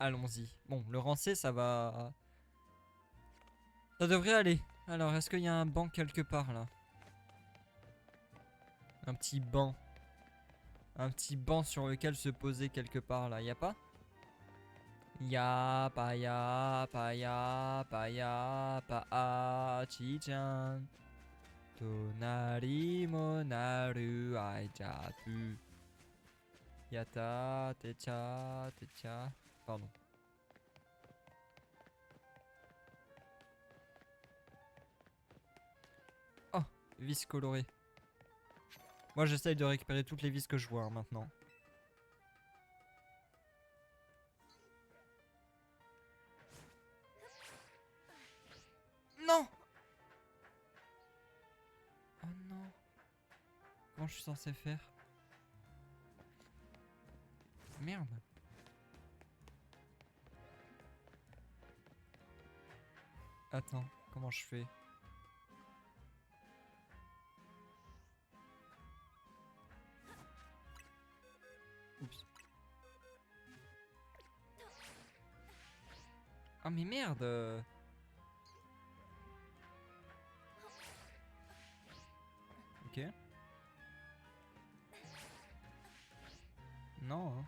Allons-y. Bon, le rang C, ça va... Ça devrait aller. Alors, est-ce qu'il y a un banc quelque part, là? Un petit banc. Un petit banc sur lequel se poser quelque part, là. Y a pas? Ya, pa ya, pa ya, pa ya, pa a, chi-chan. Tonari mo naru aijatu. Yata, techa, techa. Pardon. Oh, vis colorées. Moi, j'essaye de récupérer toutes les vis que je vois hein, maintenant. Non! Oh non. Comment je suis censé faire? Merde. Attends, comment je fais? Oups. Ah mais merde. Ok. Non. Hein.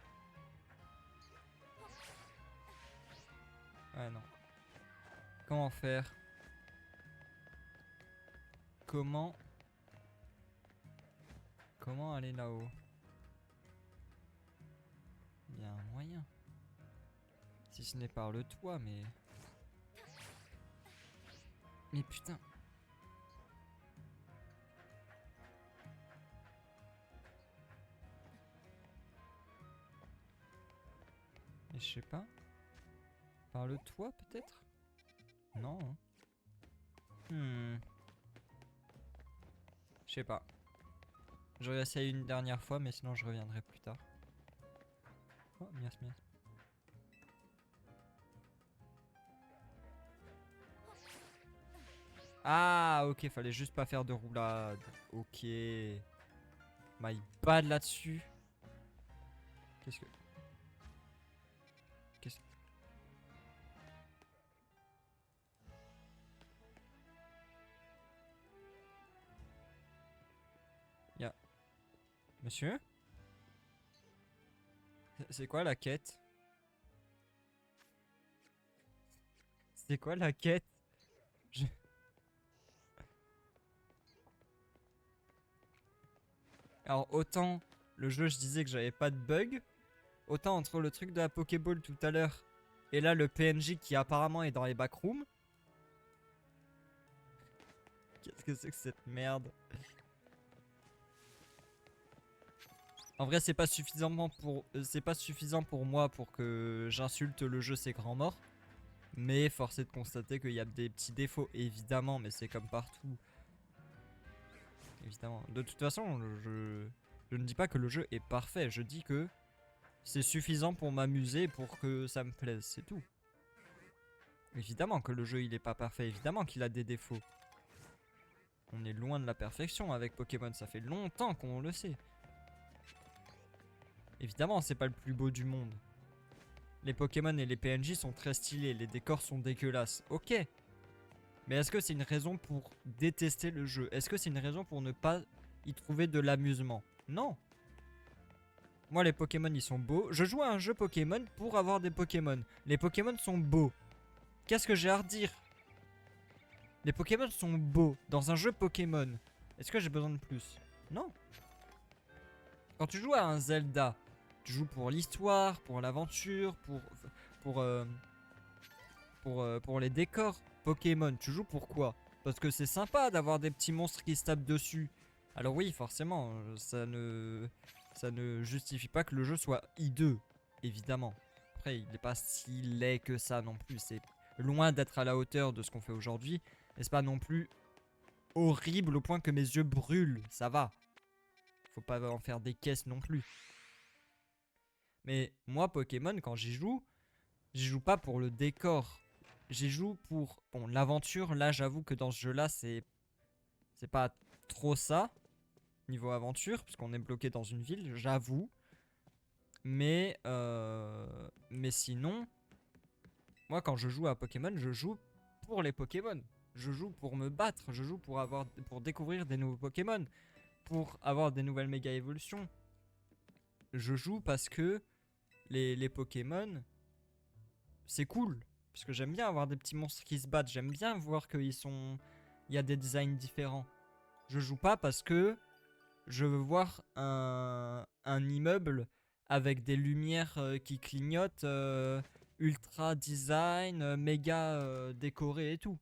Ouais non. Comment faire? Comment aller là-haut? Il y a un moyen. Si ce n'est par le toit, mais... Mais putain. Mais je sais pas. Par le toit peut-être? Non. Hein. Je sais pas. Je vais essayer une dernière fois, mais sinon je reviendrai plus tard. Oh, mias, mias. Ah, ok, fallait juste pas faire de roulade. Ok. My bad là-dessus. Qu'est-ce que... Qu'est-ce... Y'a... Monsieur? C'est quoi la quête? C'est quoi la quête? Je... Alors, autant le jeu, je disais que j'avais pas de bug. Autant entre le truc de la Pokéball tout à l'heure et là, le PNJ qui apparemment est dans les backrooms. Qu'est-ce que c'est que cette merde? En vrai, c'est pas suffisamment pour... c'est pas suffisant pour moi pour que j'insulte le jeu, c'est grand mort. Mais force est de constater qu'il y a des petits défauts, évidemment, mais c'est comme partout. Évidemment. De toute façon, je ne dis pas que le jeu est parfait, je dis que c'est suffisant pour m'amuser, pour que ça me plaise, c'est tout. Évidemment que le jeu il est pas parfait, évidemment qu'il a des défauts. On est loin de la perfection avec Pokémon, ça fait longtemps qu'on le sait. Évidemment, c'est pas le plus beau du monde. Les Pokémon et les PNJ sont très stylés, les décors sont dégueulasses, ok. Mais est-ce que c'est une raison pour détester le jeu? Est-ce que c'est une raison pour ne pas y trouver de l'amusement? Non. Moi, les Pokémon, ils sont beaux. Je joue à un jeu Pokémon pour avoir des Pokémon. Les Pokémon sont beaux. Qu'est-ce que j'ai à redire? Les Pokémon sont beaux dans un jeu Pokémon. Est-ce que j'ai besoin de plus? Non. Quand tu joues à un Zelda, tu joues pour l'histoire, pour l'aventure, pour, pour les décors. Pokémon, tu joues pour quoi? Parce que c'est sympa d'avoir des petits monstres qui se tapent dessus. Alors oui, forcément, ça ne justifie pas que le jeu soit hideux, évidemment. Après, il n'est pas si laid que ça non plus. C'est loin d'être à la hauteur de ce qu'on fait aujourd'hui. Et c'est pas non plus horrible au point que mes yeux brûlent. Ça va. Faut pas en faire des caisses non plus. Mais moi, Pokémon, quand j'y joue pas pour le décor. J'y joue pour... Bon, l'aventure, là, j'avoue que dans ce jeu-là, c'est pas trop ça. Niveau aventure, puisqu'on est bloqué dans une ville, j'avoue. Mais sinon, Moi, quand je joue à Pokémon, je joue pour les Pokémon. Je joue pour me battre, je joue pour découvrir des nouveaux Pokémon, pour avoir des nouvelles méga évolutions. Je joue parce que les Pokémon, c'est cool. Parce que j'aime bien avoir des petits monstres qui se battent. J'aime bien voir qu'il y a des designs différents. Je joue pas parce que je veux voir un immeuble avec des lumières qui clignotent, ultra design, méga décoré et tout.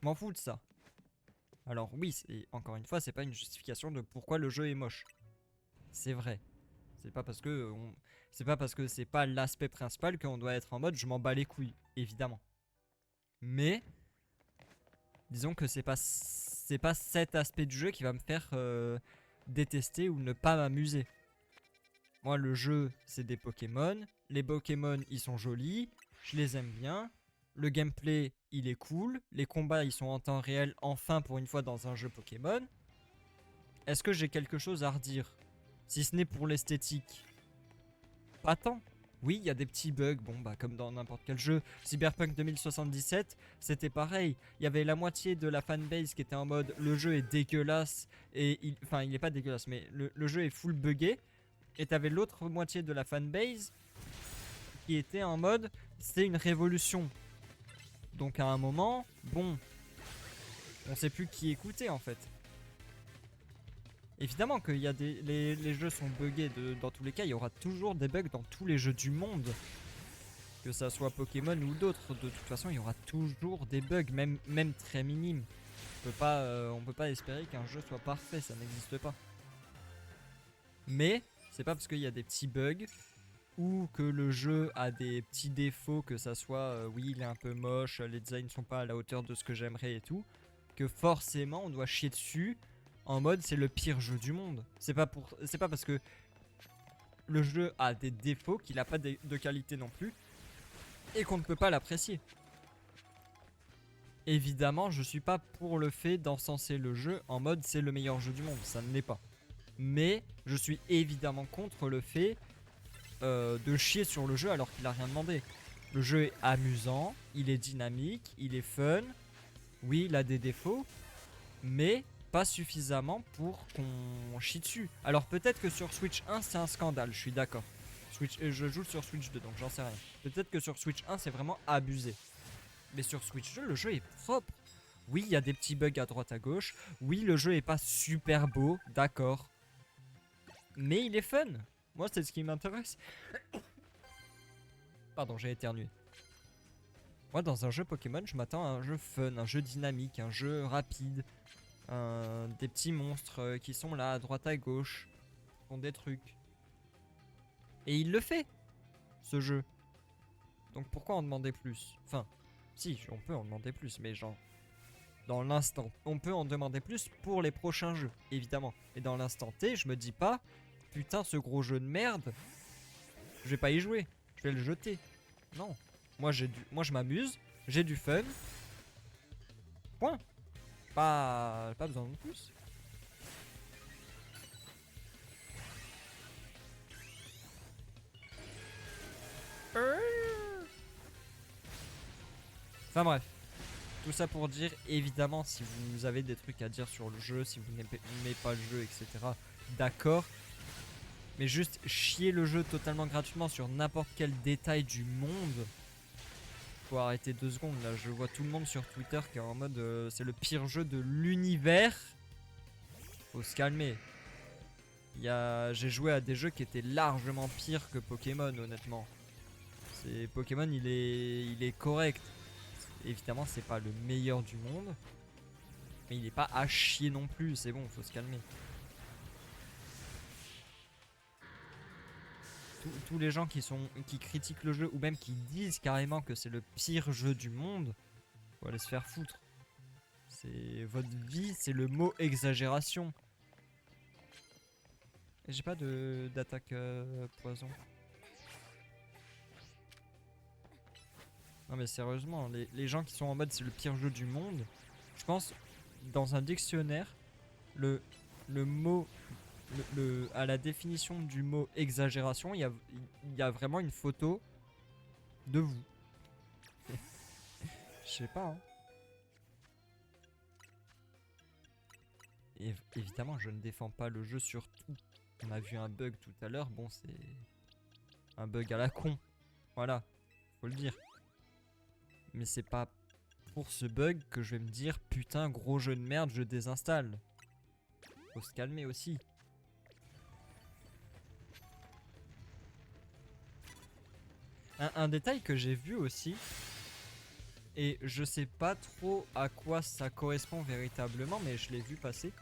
Je m'en fous de ça. Alors oui, encore une fois, c'est pas une justification de pourquoi le jeu est moche. C'est vrai. C'est pas parce que c'est pas l'aspect principal qu'on doit être en mode je m'en bats les couilles, évidemment. Mais disons que c'est pas cet aspect du jeu qui va me faire détester ou ne pas m'amuser. Moi, le jeu, c'est des Pokémon. Les Pokémon, ils sont jolis. Je les aime bien. Le gameplay, il est cool. Les combats, ils sont en temps réel, enfin pour une fois dans un jeu Pokémon. Est-ce que j'ai quelque chose à redire? Si ce n'est pour l'esthétique, pas tant. Oui, il y a des petits bugs, bon bah comme dans n'importe quel jeu. Cyberpunk 2077, c'était pareil. Il y avait la moitié de la fanbase qui était en mode le jeu est dégueulasse et enfin il est pas dégueulasse mais le jeu est full buggé. Et t'avais l'autre moitié de la fanbase qui était en mode c'est une révolution. Donc à un moment, bon, on sait plus qui écouter en fait. Évidemment que les jeux sont buggés dans tous les cas, il y aura toujours des bugs dans tous les jeux du monde. Que ça soit Pokémon ou d'autres, de toute façon il y aura toujours des bugs, même très minimes. On peut pas espérer qu'un jeu soit parfait, ça n'existe pas. Mais c'est pas parce qu'il y a des petits bugs ou que le jeu a des petits défauts, que ça soit oui il est un peu moche, les designs sont pas à la hauteur de ce que j'aimerais et tout, que forcément on doit chier dessus en mode c'est le pire jeu du monde. C'est pas parce que le jeu a des défauts qu'il a pas de qualité non plus et qu'on ne peut pas l'apprécier. Évidemment, je suis pas pour le fait d'encenser le jeu en mode c'est le meilleur jeu du monde, ça ne l'est pas. Mais je suis évidemment contre le fait de chier sur le jeu alors qu'il a rien demandé. Le jeu est amusant, il est dynamique, il est fun. Oui, il a des défauts, mais pas suffisamment pour qu'on chie dessus. Alors peut-être que sur Switch 1 c'est un scandale, je suis d'accord. Je joue sur Switch 2 donc j'en sais rien. Peut-être que sur Switch 1 c'est vraiment abusé. Mais sur Switch 2 le jeu est propre. Oui, il y a des petits bugs à droite à gauche. Oui, le jeu est pas super beau, d'accord. Mais il est fun. Moi c'est ce qui m'intéresse. Pardon, j'ai éternué. Moi, dans un jeu Pokémon, je m'attends à un jeu fun, un jeu dynamique, un jeu rapide. Des petits monstres qui sont là, à droite à gauche, font des trucs. Et il le fait, ce jeu. Donc pourquoi en demander plus? Enfin, si, on peut en demander plus, mais genre, dans l'instant, on peut en demander plus pour les prochains jeux, évidemment. Et dans l'instant T, je me dis pas, putain, ce gros jeu de merde, je vais pas y jouer, je vais le jeter. Non. Moi je m'amuse, j'ai du fun. Point. Pas besoin de plus. Enfin bref. Tout ça pour dire, évidemment, si vous avez des trucs à dire sur le jeu, si vous n'aimez pas le jeu, etc. D'accord. Mais juste chier le jeu totalement gratuitement sur n'importe quel détail du monde. Faut arrêter 2 secondes là, je vois tout le monde sur Twitter qui est en mode c'est le pire jeu de l'univers. Faut se calmer. J'ai joué à des jeux qui étaient largement pires que Pokémon, honnêtement. Pokémon, il est correct. Évidemment, c'est pas le meilleur du monde, mais il est pas à chier non plus. C'est bon, faut se calmer. Tous les gens qui critiquent le jeu ou même qui disent carrément que c'est le pire jeu du monde, faut aller se faire foutre. C'est votre vie, c'est le mot exagération. J'ai pas d'attaque poison. Non mais sérieusement, les gens qui sont en mode c'est le pire jeu du monde, je pense dans un dictionnaire, le mot, à la définition du mot exagération, il y a vraiment une photo de vous. Je sais pas, hein. Et évidemment, je ne défends pas le jeu sur tout. On a vu un bug tout à l'heure. Bon, c'est un bug à la con. Voilà, faut le dire. Mais c'est pas pour ce bug que je vais me dire putain, gros jeu de merde, je désinstalle. Faut se calmer aussi. Un détail que j'ai vu aussi, et je sais pas trop à quoi ça correspond véritablement, mais je l'ai vu passer.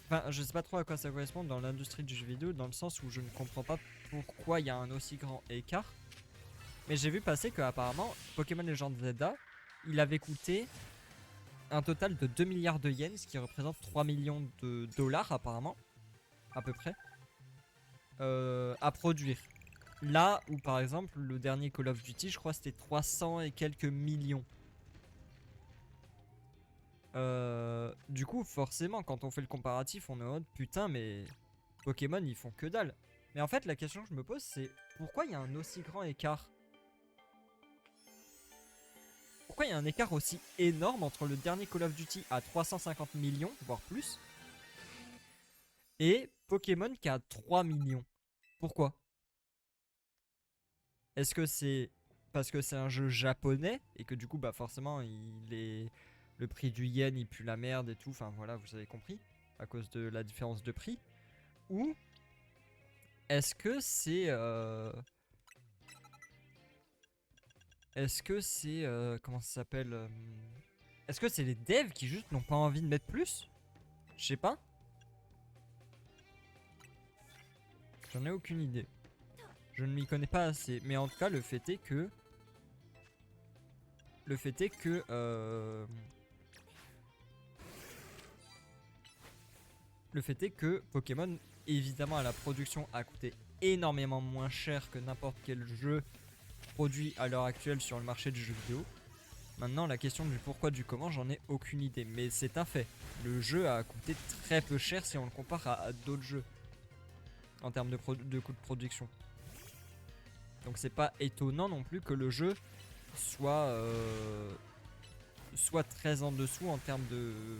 Enfin, je sais pas trop à quoi ça correspond dans l'industrie du jeu vidéo, dans le sens où je ne comprends pas pourquoi il y a un aussi grand écart. Mais j'ai vu passer que apparemment Pokémon Legend Zelda, il avait coûté un total de 2 milliards de yens, ce qui représente 3 millions de dollars apparemment, à peu près, à produire. Là où par exemple le dernier Call of Duty, je crois c'était 300 et quelques millions. Du coup forcément quand on fait le comparatif on est en mode putain mais Pokémon ils font que dalle. Mais en fait la question que je me pose c'est pourquoi il y a un aussi grand écart? Pourquoi il y a un écart aussi énorme entre le dernier Call of Duty à 350 millions, voire plus, et Pokémon qui a 3 millions? Pourquoi? Est-ce que c'est parce que c'est un jeu japonais et que du coup bah forcément le prix du yen il pue la merde et tout, enfin voilà vous avez compris, à cause de la différence de prix? Ou est-ce que c'est comment ça s'appelle est-ce que c'est les devs qui juste n'ont pas envie de mettre plus? Je sais pas. J'en ai aucune idée. Je ne m'y connais pas assez. Mais en tout cas, le fait est que... Le fait est que... Le fait est que Pokémon, évidemment, à la production a coûté énormément moins cher que n'importe quel jeu produit à l'heure actuelle sur le marché du jeu vidéo. Maintenant, la question du pourquoi, du comment, j'en ai aucune idée. Mais c'est un fait. Le jeu a coûté très peu cher si on le compare à d'autres jeux. En termes de coût de production. Donc c'est pas étonnant non plus que le jeu soit très en dessous en termes de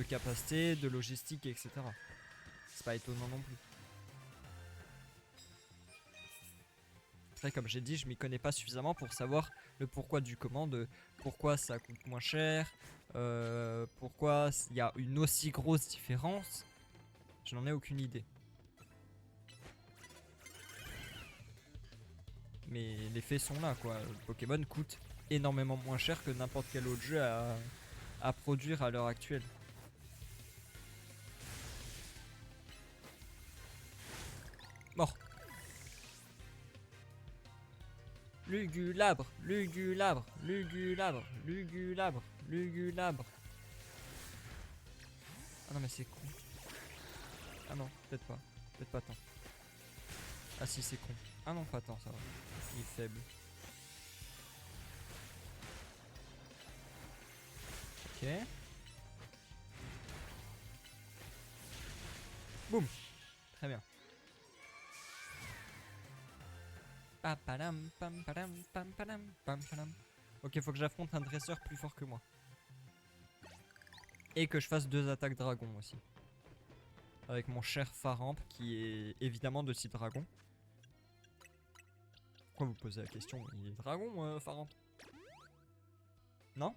capacité, de logistique, etc. C'est pas étonnant non plus. Après, comme j'ai dit, je m'y connais pas suffisamment pour savoir le pourquoi du comment, de pourquoi ça coûte moins cher, pourquoi il y a une aussi grosse différence. Je n'en ai aucune idée. Mais les faits sont là quoi. Pokémon coûte énormément moins cher que n'importe quel autre jeu à produire à l'heure actuelle. Mort. Lugulabre, lugulabre, lugulabre, lugulabre, lugulabre. Ah non mais c'est con. Ah non, peut-être pas. Peut-être pas tant. Ah si c'est con. Ah non pas tant ça va. Il est faible. Ok. Boum. Très bien. Ok, faut que j'affronte un dresseur plus fort que moi. Et que je fasse 2 attaques dragon aussi. Avec mon cher Faramp qui est évidemment de type dragon. Pourquoi vous posez la question? Il est dragon, Faramp? Non?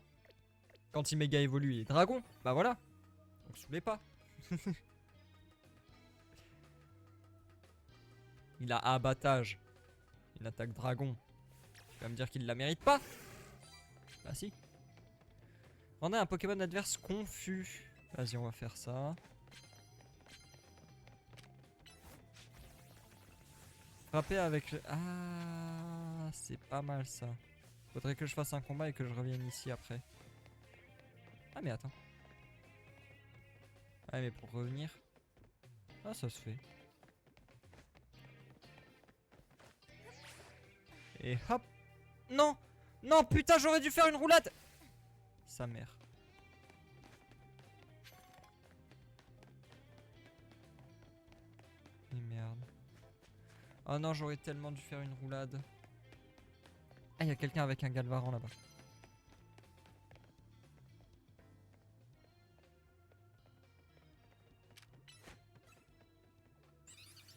Quand il méga évolue, il est dragon. Bah voilà. Donc saoulez pas. Il a abattage. Une attaque dragon. Tu vas me dire qu'il la mérite pas? Bah si. On a un Pokémon adverse confus. Vas-y, on va faire ça. Frapper avec le... Ah, c'est pas mal ça. Faudrait que je fasse un combat et que je revienne ici après. Ah mais attends. Ah mais pour revenir... Ah ça se fait. Et hop. Non. Non putain j'aurais dû faire une roulade. Sa mère. Et merde. Oh non j'aurais tellement dû faire une roulade. Ah, il y a quelqu'un avec un Galvaran là-bas.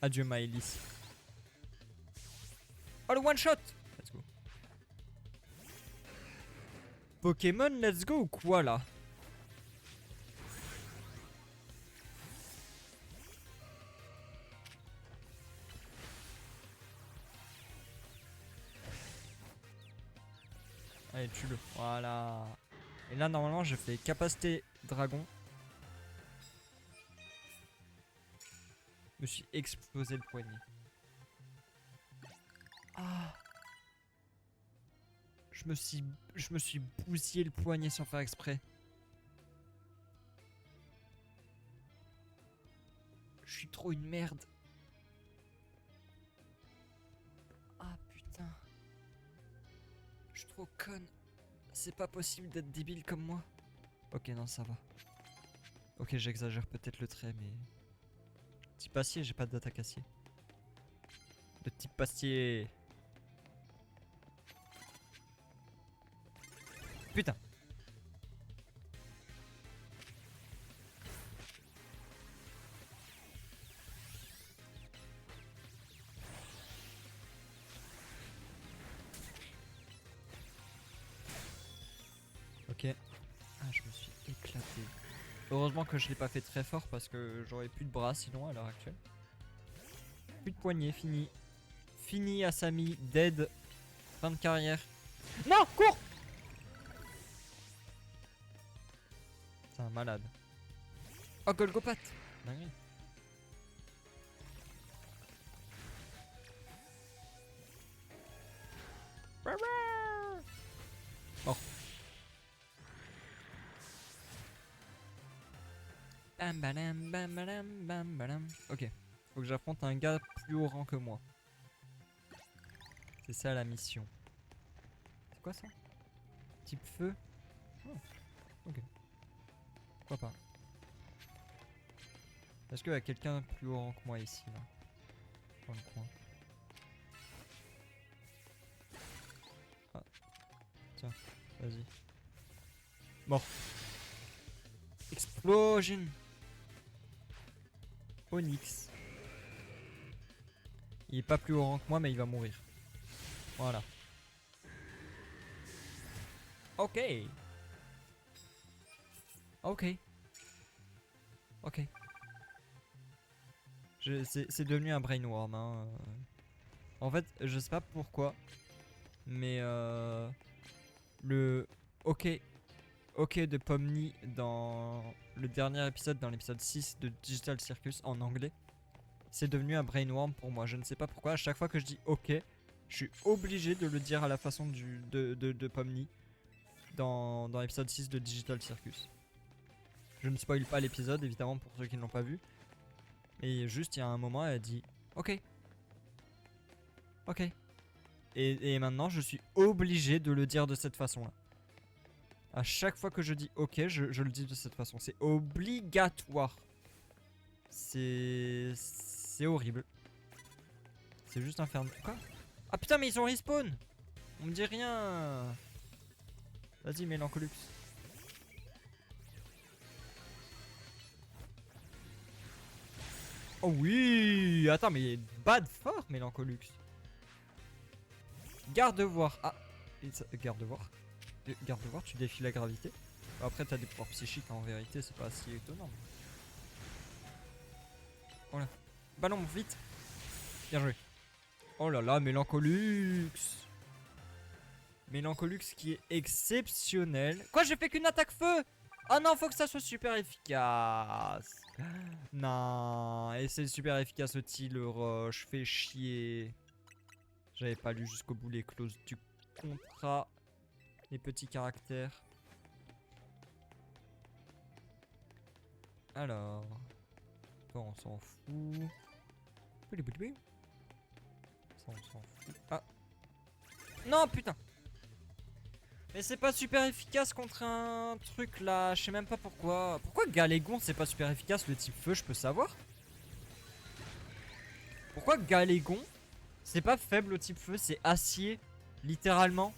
Adieu Maëlys. Oh le one shot. Let's go. Pokémon let's go ou quoi là? Allez tue-le. Voilà. Et là normalement je fais capacité dragon. Je me suis explosé le poignet. Ah. Je me suis bousillé le poignet sans faire exprès. Je suis trop une merde. Ah putain. Je suis trop conne. C'est pas possible d'être débile comme moi. Ok non ça va. Ok j'exagère peut-être le trait mais... Type acier, j'ai pas d'attaque acier. De type acier. Putain. Ok. Ah je me suis éclaté. Heureusement que je l'ai pas fait très fort parce que j'aurais plus de bras sinon à l'heure actuelle. Plus de poignet, fini. Fini Asami, dead. Fin de carrière. Non, cours. C'est un malade. Oh Golgopat. Dinguerie. Mort. Bam badam, bam badam, bam badam. Ok. Faut que j'affronte un gars plus haut rang que moi. C'est ça la mission. C'est quoi ça? Type feu? Oh. Ok. Pourquoi pas? Est-ce qu'il y a quelqu'un plus haut rang que moi ici là? Dans le coin. Ah. Tiens, vas-y. Mort. Explosion. Onyx. Il est pas plus haut rang que moi mais il va mourir. Voilà. Ok. Ok. Ok. C'est devenu un brainworm hein. En fait je sais pas pourquoi. Mais le ok de Pomni dans le dernier épisode, dans l'épisode 6 de Digital Circus en anglais, c'est devenu un brainworm pour moi. Je ne sais pas pourquoi. À chaque fois que je dis ok, je suis obligé de le dire à la façon de Pomni dans l'épisode 6 de Digital Circus. Je ne spoil pas l'épisode évidemment pour ceux qui ne l'ont pas vu. Et juste il y a un moment elle dit ok. Ok. Et maintenant je suis obligé de le dire de cette façon là. À chaque fois que je dis ok, je le dis de cette façon. C'est obligatoire. C'est horrible. C'est juste infernal. Quoi? Ah putain, mais ils ont respawn. On me dit rien. Vas-y, Mélancolux. Oh oui. Attends, mais bad fort, Mélancolux. Garde voir. Ah. Garde voir. Garde voir, tu défies la gravité. Après, t'as des pouvoirs psychiques en vérité, c'est pas si étonnant. Voilà. Ballon, vite. Bien joué. Oh là là, Mélancolux. Mélancolux qui est exceptionnel. Quoi, j'ai fait qu'une attaque feu? Oh non, faut que ça soit super efficace. Non, et c'est super efficace aussi le rush. Fait chier. J'avais pas lu jusqu'au bout les clauses du contrat. Les petits caractères. Alors. Toi, on s'en fout. Ça, on s'en fout. Ah. Non, putain. Mais c'est pas super efficace contre un truc là. Je sais même pas pourquoi. Pourquoi Galégon c'est pas super efficace le type feu, je peux savoir? Pourquoi Galégon c'est pas faible au type feu, c'est acier Littéralement.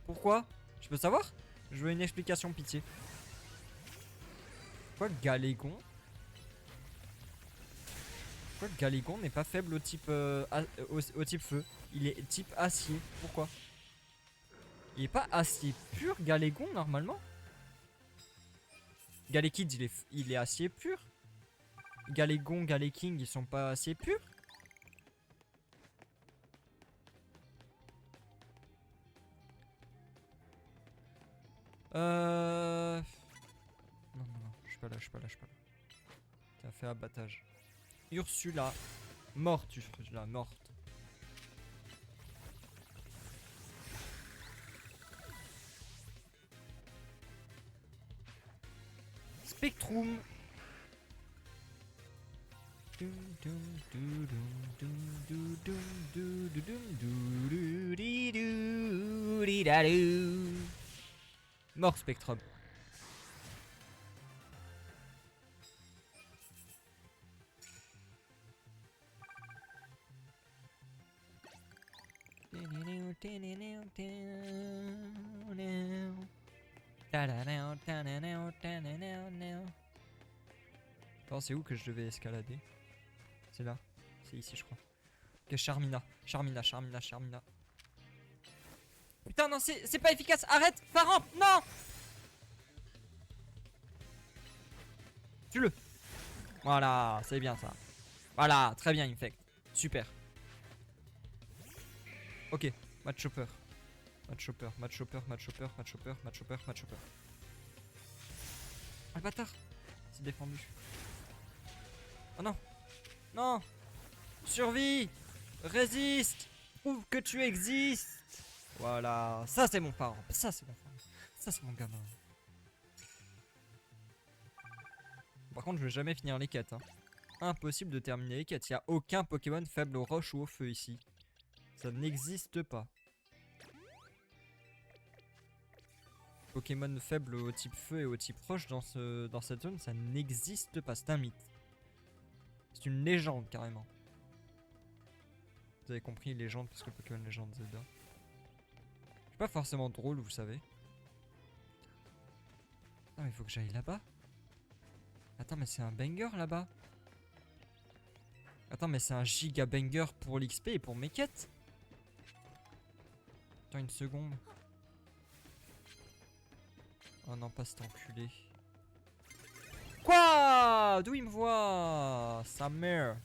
Pourquoi? Je peux savoir? Je veux une explication, pitié. Pourquoi Galégon? Pourquoi Galégon n'est pas faible au type, au type feu? Il est type acier. Pourquoi? Il est pas acier pur, Galégon, normalement? Galekid, il est acier pur? Galégon, Galéking, ils sont pas acier pur? Non, non, non, je suis pas là, je suis pas là, je suis pas là. T'as fait abattage. Ursula. Morte, Ursula, morte. Spectrum. Mort Spectrum. Attends, c'est où que je devais escalader? C'est là. C'est ici, je crois. Ok, Charmina. Charmina, Charmina, Charmina. Putain, non, c'est pas efficace. Arrête, Faramp, non! Tue-le. Voilà, c'est bien ça. Voilà, très bien, Infect. Super. Ok, Mad Chopper. Mad Chopper, Mad Chopper, Mad Chopper, Mad Chopper, Mad Chopper, Mad Chopper. Ah, le bâtard. C'est défendu. Oh non. Non. Survie. Résiste. Prouve que tu existes. Voilà. Ça, c'est mon parent. Ça, c'est mon parent. Ça, c'est mon gamin. Par contre, je vais jamais finir les quêtes. Hein. Impossible de terminer les quêtes. Il n'y a aucun Pokémon faible aux roches ou au feu ici. Ça n'existe pas. Pokémon faible au type feu et au type roche dans cette zone, ça n'existe pas. C'est un mythe. C'est une légende carrément. Vous avez compris, légende, parce que Pokémon Légende Zelda. C'est pas forcément drôle, vous savez. Non mais il faut que j'aille là-bas. Attends mais c'est un banger là-bas. Attends mais c'est un giga banger pour l'XP et pour mes quêtes. Attends une seconde. Oh non pas cet enculé. Quoi? D'où il me voit? Sa mère.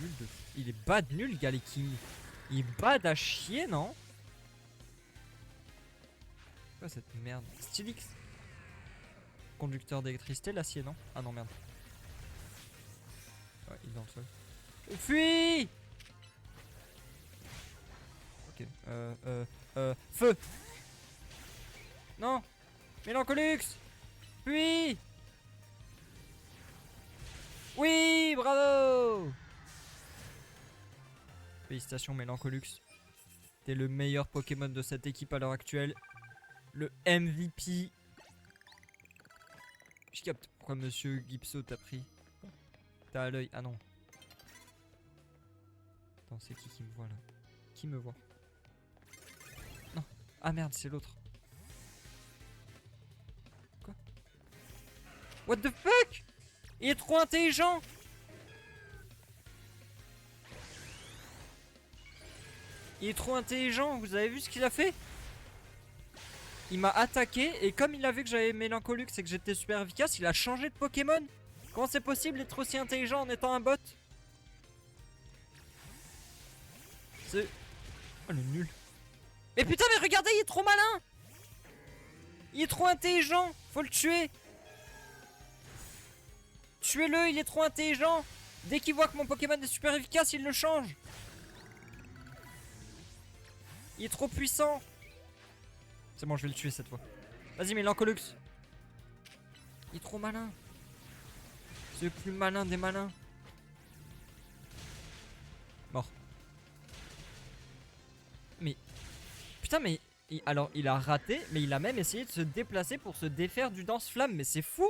Nul de... Il est bad nul Galeking. Il est bad à chier non? Quoi cette merde? Stylix. Conducteur d'électricité, l'acier, non? Ah non, merde. Ouais, il est dans le sol. Oh, fuis! Ok, feu! Non! Mélancolux! Fuis! Oui! Bravo! Félicitations, Mélancolux. T'es le meilleur Pokémon de cette équipe à l'heure actuelle. Le MVP. Je capte pourquoi Monsieur Gipso t'a pris. T'as à l'œil. Ah non. Attends, c'est qui me voit là? Qui me voit? Non. Ah merde, c'est l'autre. Quoi? What the fuck? Il est trop intelligent! Il est trop intelligent, vous avez vu ce qu'il a fait? Il m'a attaqué et comme il a vu que j'avais Mélancolux et que j'étais super efficace, il a changé de Pokémon. Comment c'est possible d'être aussi intelligent en étant un bot? C'est... Oh le nul. Mais putain mais regardez, il est trop malin. Il est trop intelligent. Faut le tuer. Tuez-le, il est trop intelligent. Dès qu'il voit que mon Pokémon est super efficace, il le change. Il est trop puissant. C'est bon, je vais le tuer cette fois. Vas-y, Mélancolux. Il est trop malin. C'est le plus malin des malins. Mort. Mais... Putain, mais... Alors, il a raté, mais il a même essayé de se déplacer pour se défaire du danse-flamme. Mais c'est fou.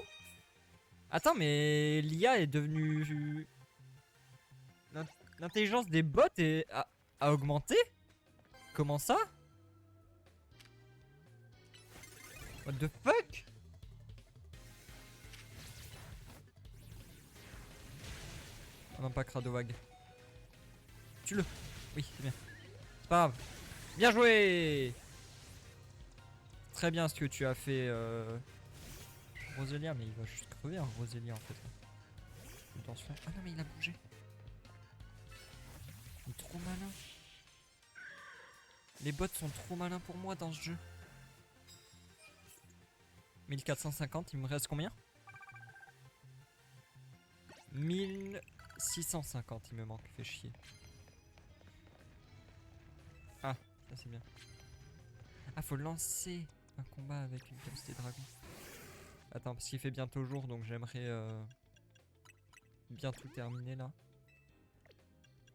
Attends, mais l'IA est devenue... L'intelligence des bots est... Ah. A augmenté? Comment ça? What the fuck? Oh non, pas Cradowag. Tue-le. Oui, c'est bien. C'est pas grave. Bien joué! Très bien ce que tu as fait, Roselia, mais il va juste crever, hein, Roselia, en fait. Attention. Ah non, mais il a bougé. Il est trop malin. Les bots sont trop malins pour moi dans ce jeu. 1450, il me reste combien? 1650, il me manque, fait chier. Ah, ça c'est bien. Ah, faut lancer un combat avec une capacité dragon. Attends, parce qu'il fait bientôt jour, donc j'aimerais bientôt terminer là.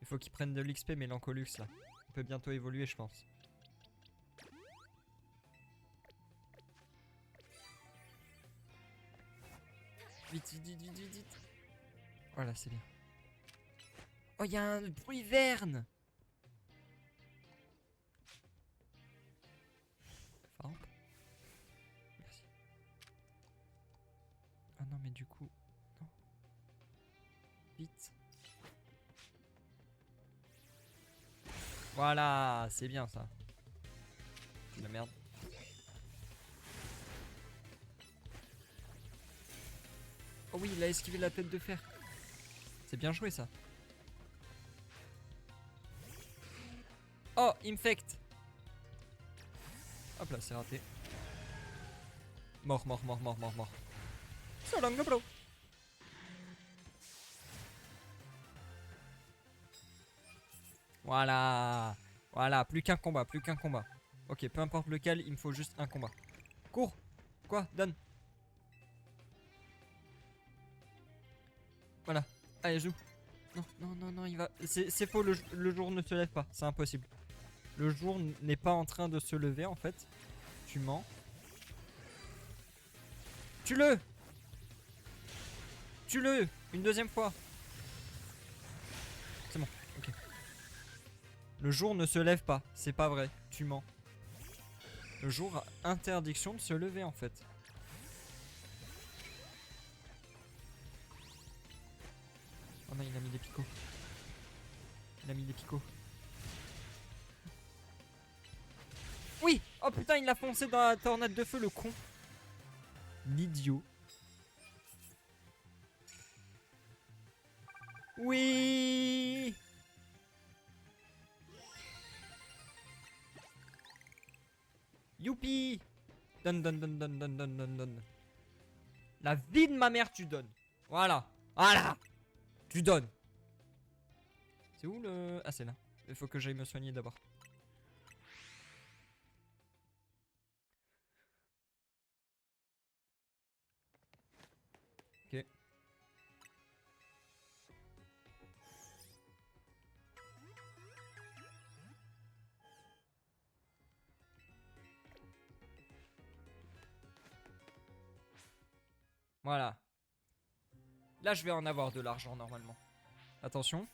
Il faut qu'il prenne de l'XP, mais l'Ancolux là. On peut bientôt évoluer, je pense. Vite, vite, vite, vite, vite, vite. Voilà, c'est bien. Oh, il y a un bruit verne. Enfin, merci. Ah non, mais du coup... Non. Vite. Voilà, c'est bien ça. La merde. Oh oui, il a esquivé la tête de fer. C'est bien joué ça. Oh, infect. Hop là, c'est raté. Mort, mort, mort, mort, mort, mort. So long, bro. Voilà. Voilà, plus qu'un combat, plus qu'un combat. Ok, peu importe lequel, il me faut juste un combat. Cours. Quoi? Donne. Voilà. Allez, joue. Non, non, non, non, il va... C'est faux, le jour ne se lève pas. C'est impossible. Le jour n'est pas en train de se lever, en fait. Tu mens. Tue-le! Tue-le! Une deuxième fois. C'est bon, ok. Le jour ne se lève pas. C'est pas vrai. Tu mens. Le jour a interdiction de se lever, en fait. Oh non, il a mis des picots. Il a mis des picots. Oui! Oh putain, il a foncé dans la tornade de feu, le con. L'idiot. Oui! Youpi! Donne, donne, donne, donne, donne, donne, donne, donne. La vie de ma mère, tu donnes. Voilà. Voilà! Tu donnes. C'est où le... Ah, c'est là. Il faut que j'aille me soigner d'abord. Ok. Voilà. Là, je vais en avoir de l'argent normalement. Attention.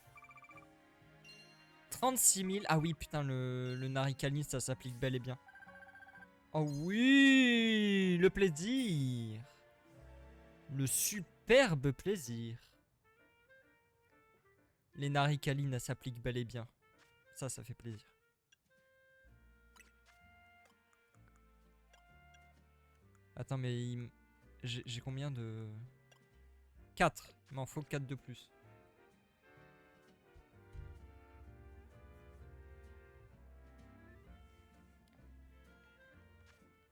36 000. Ah oui, putain, le Naricani, ça s'applique bel et bien. Oh oui, le plaisir. Le superbe plaisir. Les Naricalines s'appliquent bel et bien. Ça fait plaisir. Attends, mais j'ai combien de... 4. Il m'en faut 4 de plus.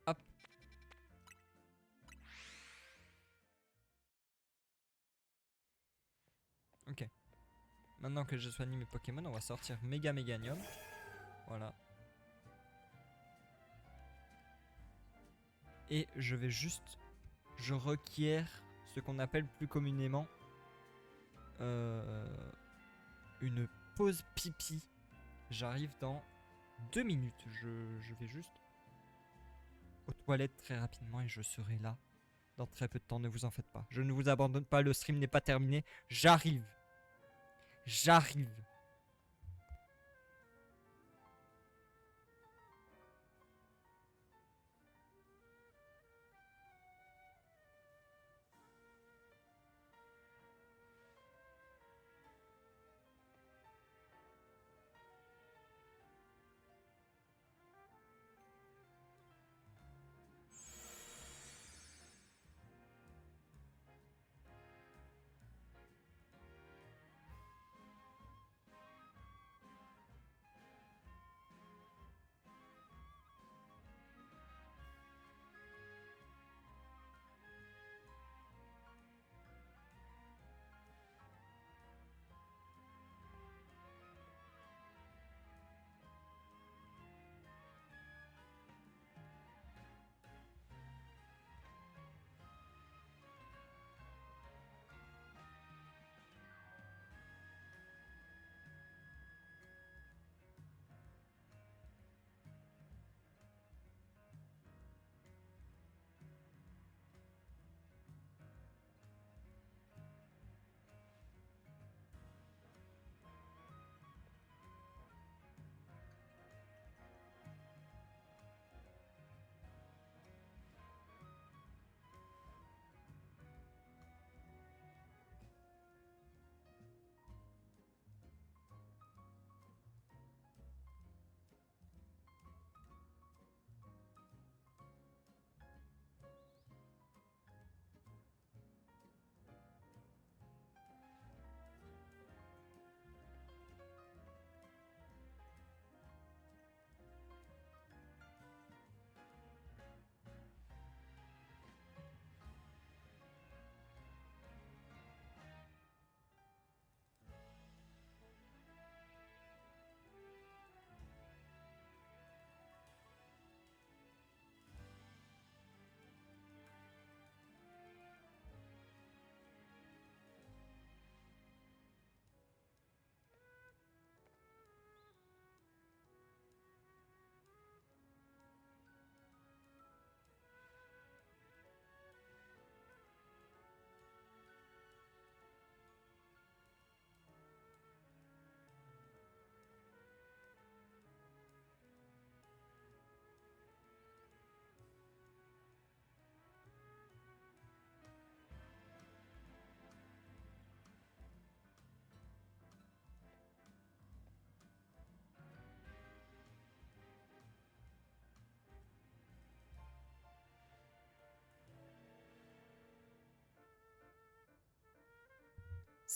Hop. Ok. Maintenant que j'ai soigné mes Pokémon, on va sortir Méga Méganium. Voilà. Et je vais juste... Je requiers ce qu'on appelle plus communément... une pause pipi. J'arrive dans 2 minutes. Je vais juste aux toilettes très rapidement et je serai là dans très peu de temps. Ne vous en faites pas. Je ne vous abandonne pas. Le stream n'est pas terminé. J'arrive. J'arrive.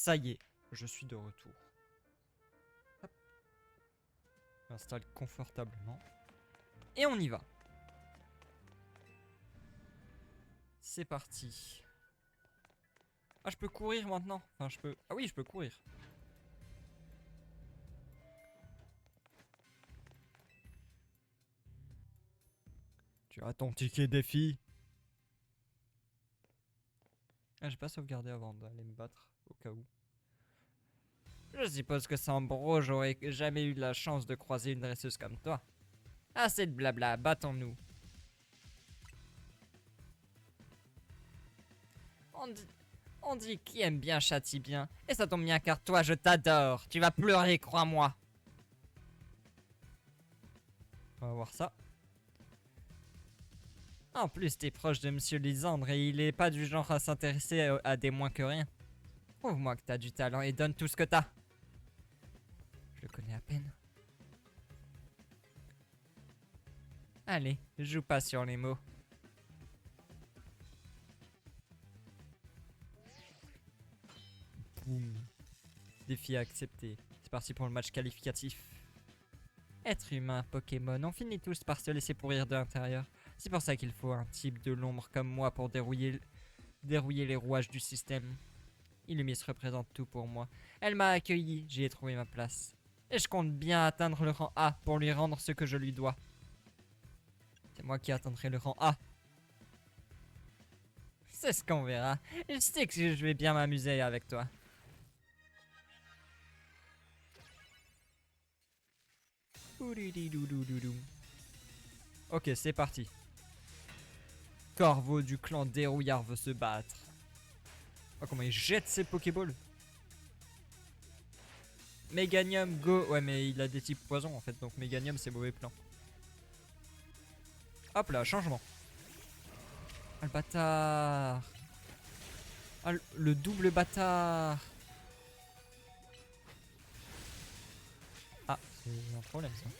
Ça y est, je suis de retour. Hop. Je m'installe confortablement. Et on y va. C'est parti. Ah, je peux courir maintenant. Enfin, je peux... Ah oui, je peux courir. Tu as ton ticket défi. Ah, j'ai pas sauvegardé avant d'aller me battre, au cas où. Je suppose que sans bro, j'aurais jamais eu la chance de croiser une dresseuse comme toi. Assez de blabla, battons-nous. On dit qui aime bien châtie bien. Et ça tombe bien car toi, je t'adore. Tu vas pleurer, crois-moi. On va voir ça. En plus, t'es proche de Monsieur Lisandre et il est pas du genre à s'intéresser à des moins que rien. Prouve-moi que t'as du talent et donne tout ce que t'as. Je le connais à peine. Allez, joue pas sur les mots. Boum. Défi accepté. C'est parti pour le match qualificatif. Être humain, Pokémon, on finit tous par se laisser pourrir de l'intérieur. C'est pour ça qu'il faut un type de l'ombre comme moi pour dérouiller les rouages du système. Illumis représente tout pour moi. Elle m'a accueilli, j'y ai trouvé ma place. Et je compte bien atteindre le rang A pour lui rendre ce que je lui dois. C'est moi qui atteindrai le rang A. C'est ce qu'on verra. Je sais que je vais bien m'amuser avec toi. Ok, c'est parti. Corvo du clan Dérouillard veut se battre. Oh, comment il jette ses Pokéballs. Meganium, go. Ouais, mais il a des types poison en fait, donc Meganium c'est mauvais plan. Hop là, changement. Ah, le bâtard. Ah, le double bâtard. Ah, c'est un problème ça.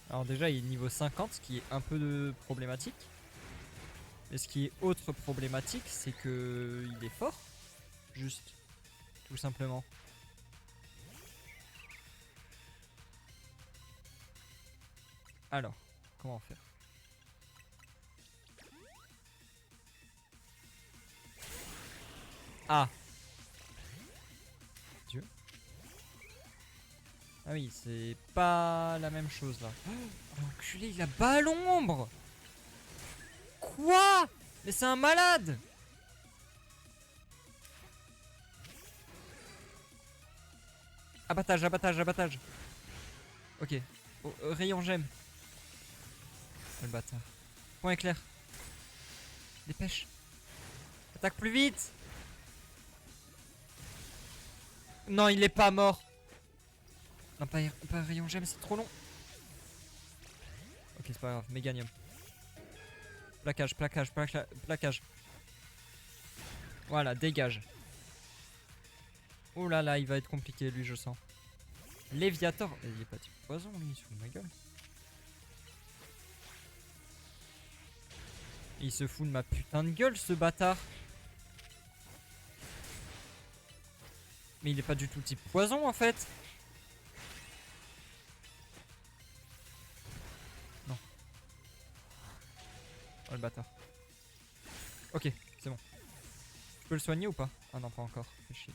Alors déjà il est niveau 50, ce qui est un peu problématique. Mais ce qui est autre problématique, c'est que il est fort. Juste. Tout simplement. Alors, comment faire? Ah. Dieu. Ah oui, c'est pas la même chose là. Oh, enculé, il a bas à l'ombre. Quoi? Mais c'est un malade. Abattage, abattage, abattage. Ok. Oh, rayon gemme. Oh, le bâtard. Point éclair. Dépêche. Attaque plus vite. Non, il est pas mort. Non, pas rayon gemme, c'est trop long. Ok, c'est pas grave. Méganium. Plaquage, plaquage, plaquage. Voilà, dégage. Oh là là, il va être compliqué lui, je sens. Léviator. Il est pas type poison lui, il se fout de ma gueule. Il se fout de ma putain de gueule ce bâtard. Mais il est pas du tout type poison en fait. Non. Oh le bâtard. Ok, c'est bon. Je peux le soigner ou pas? Ah non, pas encore. Fais chier.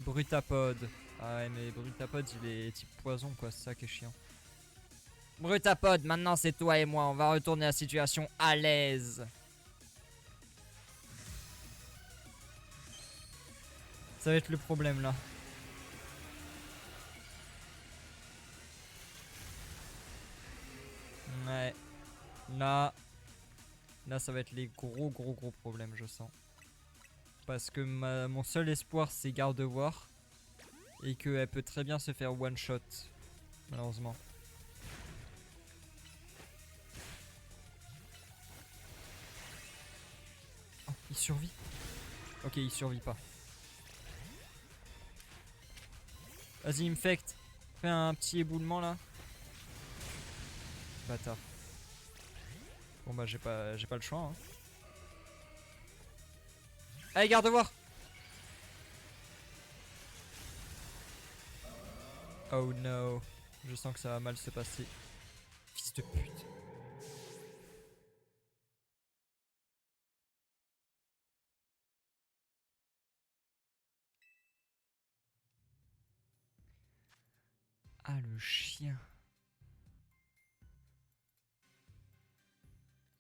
Brutapode. Ah ouais, mais Brutapode il est type poison quoi, c'est ça qui est chiant. Brutapode, maintenant c'est toi et moi, on va retourner à la situation à l'aise. Ça va être le problème là. Ouais. Là ça va être les gros problèmes je sens. Parce que mon seul espoir c'est Gardevoir. Et qu'elle peut très bien se faire one shot. Malheureusement. Oh, il survit. Ok, il survit pas. Vas-y, infect. Fais un petit éboulement là. Bâtard. Bon bah j'ai pas le choix hein. Allez, garde-voir. Oh no. Je sens que ça va mal se passer. Fils de pute. Ah, le chien.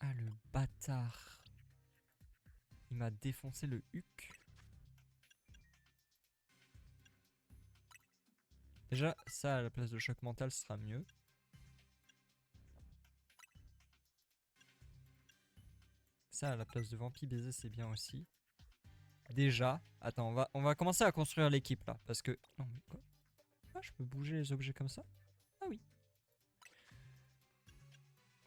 Ah, le bâtard. Il m'a défoncé le huc. Déjà, ça à la place de choc mental sera mieux. Ça à la place de vampire baiser, c'est bien aussi. Déjà, attends, on va commencer à construire l'équipe là. Parce que. Non, mais quoi? Ah, je peux bouger les objets comme ça? Ah oui.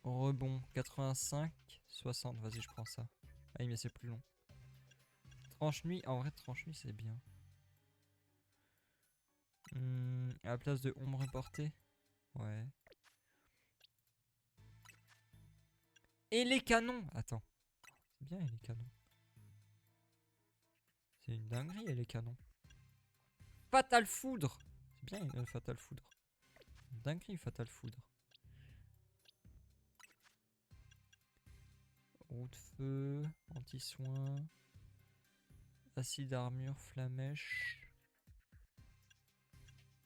Rebond 85, 60. Vas-y, je prends ça. Ah oui, mais c'est plus long. Tranche nuit, en vrai, tranche nuit, c'est bien. À la place de ombre portée. Ouais. Et les canons! Attends. C'est bien, et les canons. C'est une dinguerie, et les canons. Fatal foudre! C'est bien, fatal foudre. Une dinguerie, fatal foudre. Roue de feu, anti-soin. Acide armure, flamèche.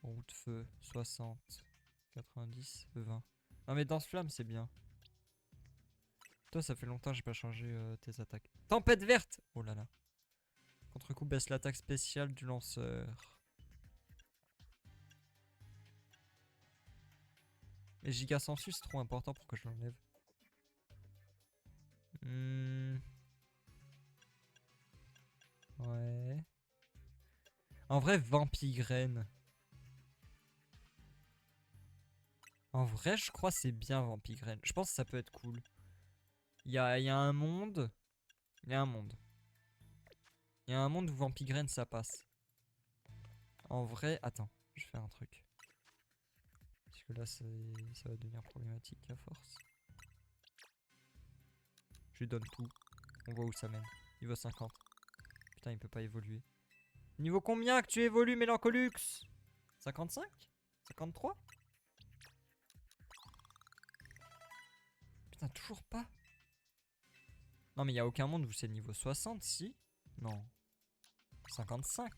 Roue de feu, 60. 90, 20. Non mais danse-flamme, c'est bien. Toi, ça fait longtemps que j'ai pas changé tes attaques. Tempête verte! Oh là là. Contre-coup baisse l'attaque spéciale du lanceur. Et Giga Sensu, c'est trop important pour que je l'enlève. Ouais. En vrai, Vampigraine. En vrai, je crois que c'est bien Vampigraine. Je pense que ça peut être cool. Il y a un monde. Il y a un monde. Il y a un monde où Vampigraine ça passe. En vrai, attends, je fais un truc. Parce que là, ça va devenir problématique à force. Je lui donne tout. On voit où ça mène. Niveau 50. Putain, il peut pas évoluer. Niveau combien que tu évolues, Mélancolux? 55? 53? Putain, toujours pas. Non, mais il y a aucun monde où c'est niveau 60, si? Non. 55?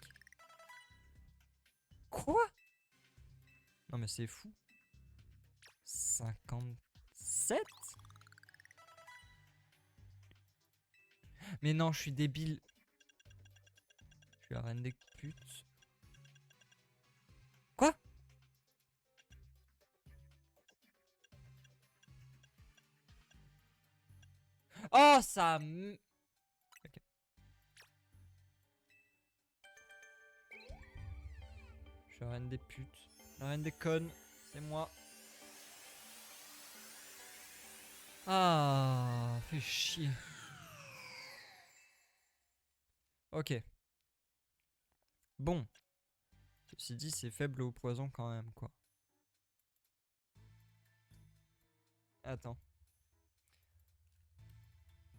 Quoi? Non, mais c'est fou. 57? Mais non, je suis débile. Je suis la reine des putes. Quoi? Oh, ça... Ok. Je suis la reine des putes. La reine des connes. C'est moi. Ah, fais chier. Ok. Bon. Ceci dit, c'est faible au poison quand même, quoi. Attends.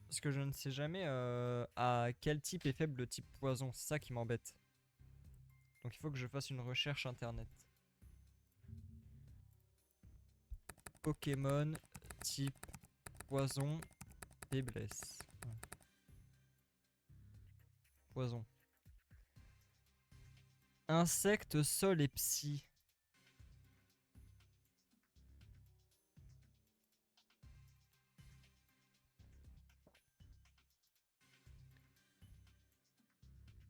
Parce que je ne sais jamais à quel type est faible le type poison. C'est ça qui m'embête. Donc il faut que je fasse une recherche internet. Pokémon type poison faiblesse. Poison. Insecte, sol et psy.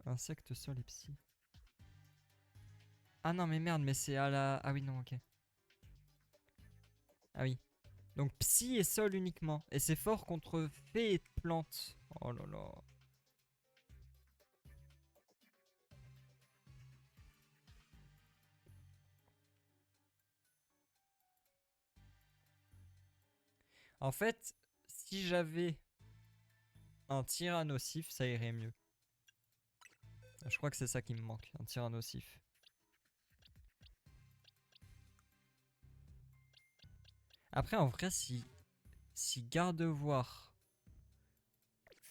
Insecte, sol et psy. Ah non mais merde, mais c'est à la... Ah oui non, ok. Ah oui. Donc psy et sol uniquement. Et c'est fort contre fée et plantes. Oh là là. En fait, si j'avais un tyrannosif, ça irait mieux. Je crois que c'est ça qui me manque, un tyrannosif. Après, en vrai, si garde-voir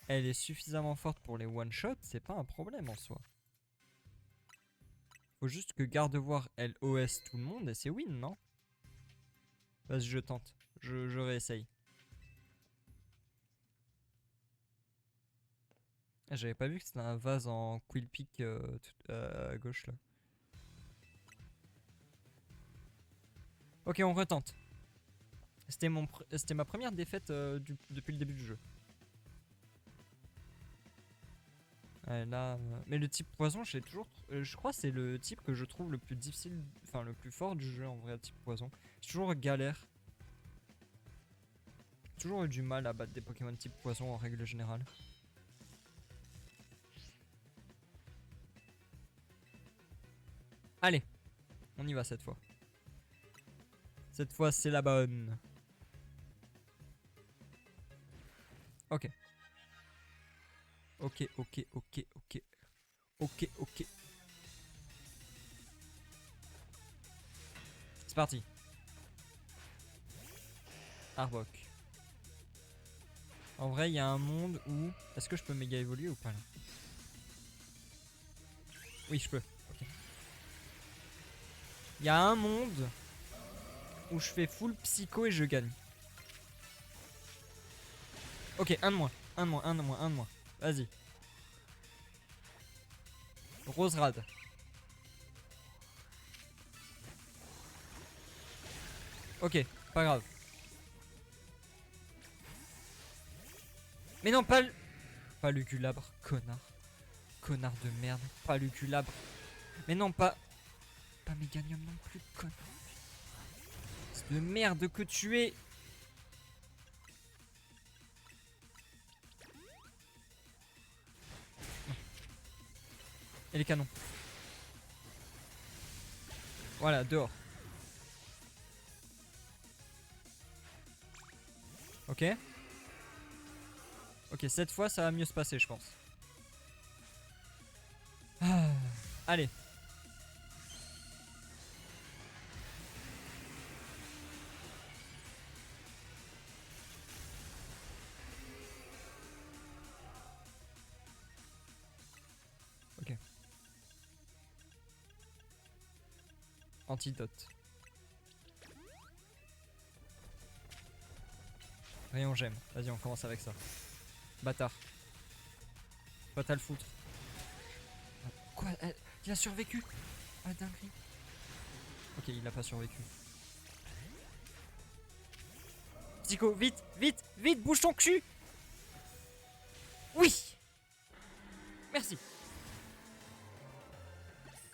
elle est suffisamment forte pour les one-shot, c'est pas un problème en soi. Faut juste que Gardevoir, elle OS tout le monde et c'est win, non? Vas-y, je tente. Je réessaye. Ah, j'avais pas vu que c'était un vase en Quillpick à gauche là. Ok, on retente. C'était ma première défaite depuis le début du jeu. Ouais, là, mais le type poison, je crois que c'est le type que je trouve le plus difficile, enfin le plus fort du jeu en vrai, type poison. J'ai toujours galère. J'ai toujours eu du mal à battre des Pokémon type poison en règle générale. Allez, on y va cette fois. Cette fois, c'est la bonne. Ok. Ok, ok, ok, ok. Ok, ok. C'est parti. Arbok. En vrai, il y a un monde où... Est-ce que je peux méga évoluer ou pas là? Oui, je peux. Ok. Il y a un monde où je fais full psycho et je gagne. Ok, un de moins. Un de moins, un de moins, un de moins. Vas-y. Roserad. Ok, pas grave. Mais non, pas... Pas Luculabre, connard. Connard de merde. Pas Luculabre. Mais non, pas... Pas Méganium non plus, connard. C'est de merde que tu es. Et les canons. Voilà, dehors. Ok. Ok, cette fois, ça va mieux se passer, je pense. Ah, allez. Ok. Antidote. Rayon gemme. Vas-y, on commence avec ça. Bâtard. Pas t'as le foutre. Quoi? Il a survécu? Ah, dinguerie. Ok, il a pas survécu. Psycho, vite, vite, vite, bouge ton cul! Oui! Merci.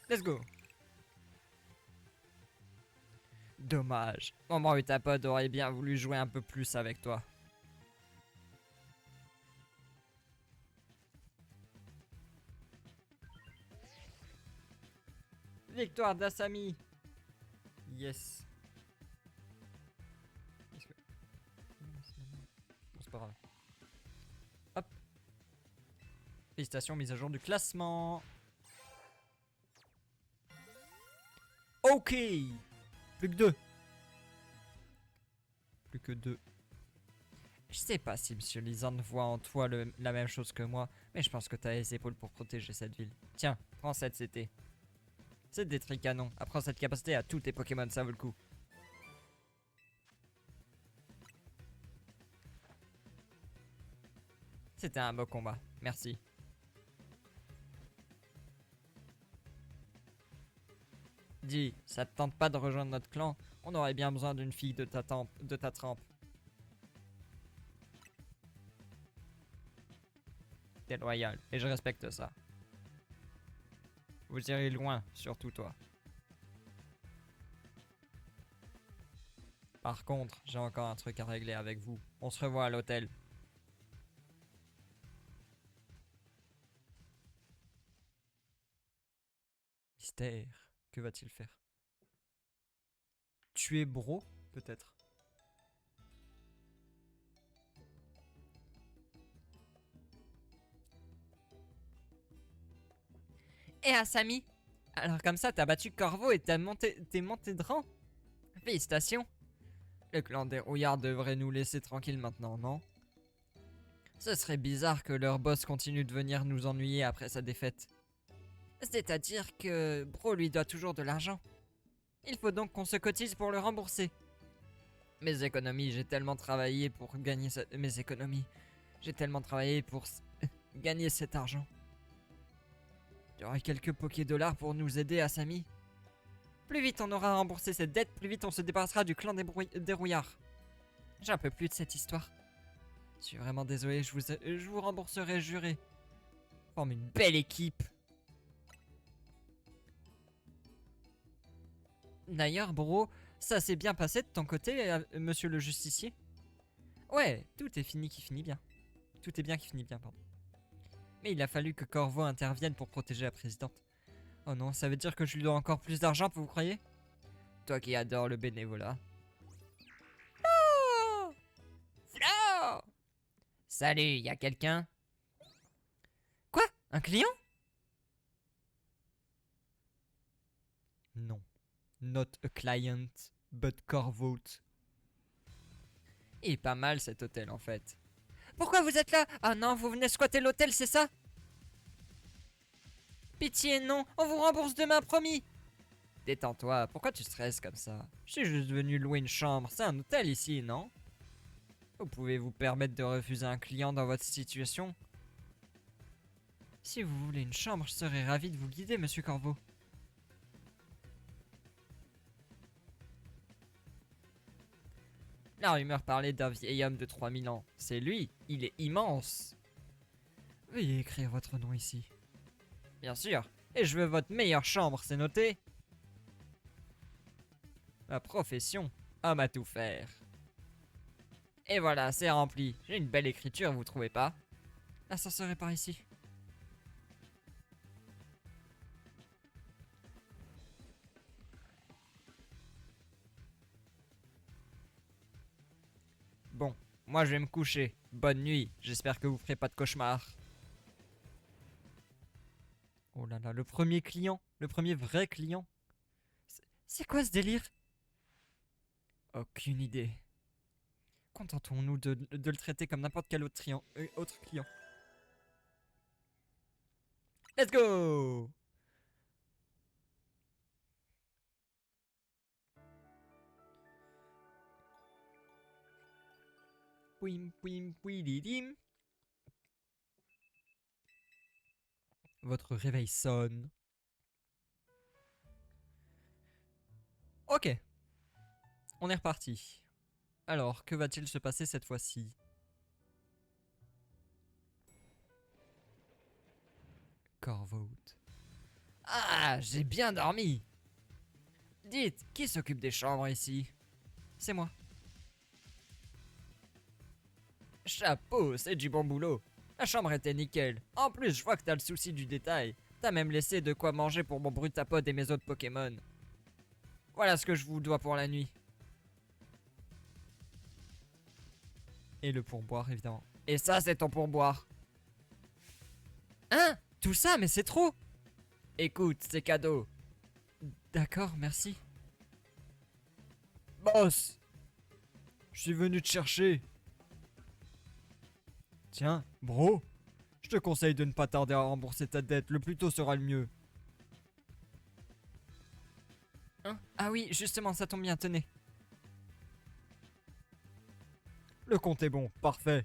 Let's go. Dommage. Maman et ta pote auraient bien voulu jouer un peu plus avec toi. Victoire d'Asami. Yes. Que... Bon, c'est pas grave. Hop. Félicitations, mise à jour du classement. Ok. Plus que 2. Plus que 2. Je sais pas si Monsieur Lisande voit en toi la même chose que moi, mais je pense que t'as les épaules pour protéger cette ville. Tiens, prends cette CT. C'est des tricanons. Apprends cette capacité à tous tes Pokémon, ça vaut le coup. C'était un beau combat. Merci. Dis, ça te tente pas de rejoindre notre clan? On aurait bien besoin d'une fille de ta trempe. T'es loyal, et je respecte ça. Vous irez loin, surtout toi. Par contre, j'ai encore un truc à régler avec vous. On se revoit à l'hôtel. Mystère. Que va-t-il faire? Tuer Bro, peut-être. Et Asami? Alors comme ça, t'as battu Corvo et t'es monté de rang? Félicitations. Le clan des rouillards devrait nous laisser tranquilles maintenant, non? Ce serait bizarre que leur boss continue de venir nous ennuyer après sa défaite. C'est-à-dire que Bro lui doit toujours de l'argent. Il faut donc qu'on se cotise pour le rembourser. Mes économies, j'ai tellement travaillé pour gagner mes économies. J'ai tellement travaillé pour gagner cet argent. Il y aurait quelques $, pour nous aider, Asami. Plus vite on aura remboursé cette dette, plus vite on se débarrassera du clan des rouillards. J'en peux plus de cette histoire. Je suis vraiment désolé, je vous rembourserai, juré. On forme une belle équipe. D'ailleurs, bro, ça s'est bien passé de ton côté, monsieur le justicier? Ouais, tout est fini qui finit bien. Tout est bien qui finit bien, pardon. Mais il a fallu que Corvo intervienne pour protéger la présidente. Oh non, ça veut dire que je lui dois encore plus d'argent, vous croyez? Toi qui adores le bénévolat. Oh Flo! Salut, y a quelqu'un? Quoi? Un client? Non. Not a client, but Corvo. Et pas mal cet hôtel en fait. Pourquoi vous êtes là? Ah non, vous venez squatter l'hôtel, c'est ça? Pitié, non, on vous rembourse demain, promis. Détends-toi, pourquoi tu stresses comme ça? Je suis juste venu louer une chambre, c'est un hôtel ici, non? Vous pouvez vous permettre de refuser un client dans votre situation? Si vous voulez une chambre, je serais ravi de vous guider, monsieur Corvo. La rumeur parlait d'un vieil homme de 3000 ans. C'est lui, il est immense. Veuillez écrire votre nom ici. Bien sûr, et je veux votre meilleure chambre, c'est noté? Ma profession, homme à tout faire. Et voilà, c'est rempli. J'ai une belle écriture, vous trouvez pas? L'ascenseur est par ici. Bon, moi je vais me coucher. Bonne nuit, j'espère que vous ferez pas de cauchemar. Oh là là, le premier client, le premier vrai client. C'est quoi ce délire? Aucune idée. Contentons-nous de le traiter comme n'importe quel autre client. Let's go! Pouim, pouim, pouilidim. Votre réveil sonne. Ok. On est reparti. Alors, que va-t-il se passer cette fois-ci? Corvout. Ah, j'ai bien dormi. Dites, qui s'occupe des chambres ici? C'est moi. Chapeau, c'est du bon boulot. La chambre était nickel. En plus, je vois que t'as le souci du détail. T'as même laissé de quoi manger pour mon Brutapod et mes autres Pokémon. Voilà ce que je vous dois pour la nuit. Et le pourboire, évidemment. Et ça, c'est ton pourboire. Hein? Tout ça, mais c'est trop. Écoute, c'est cadeau. D'accord, merci. Boss! Je suis venu te chercher. Tiens, bro, je te conseille de ne pas tarder à rembourser ta dette, le plus tôt sera le mieux. Hein? Ah oui, justement, ça tombe bien, tenez. Le compte est bon, parfait.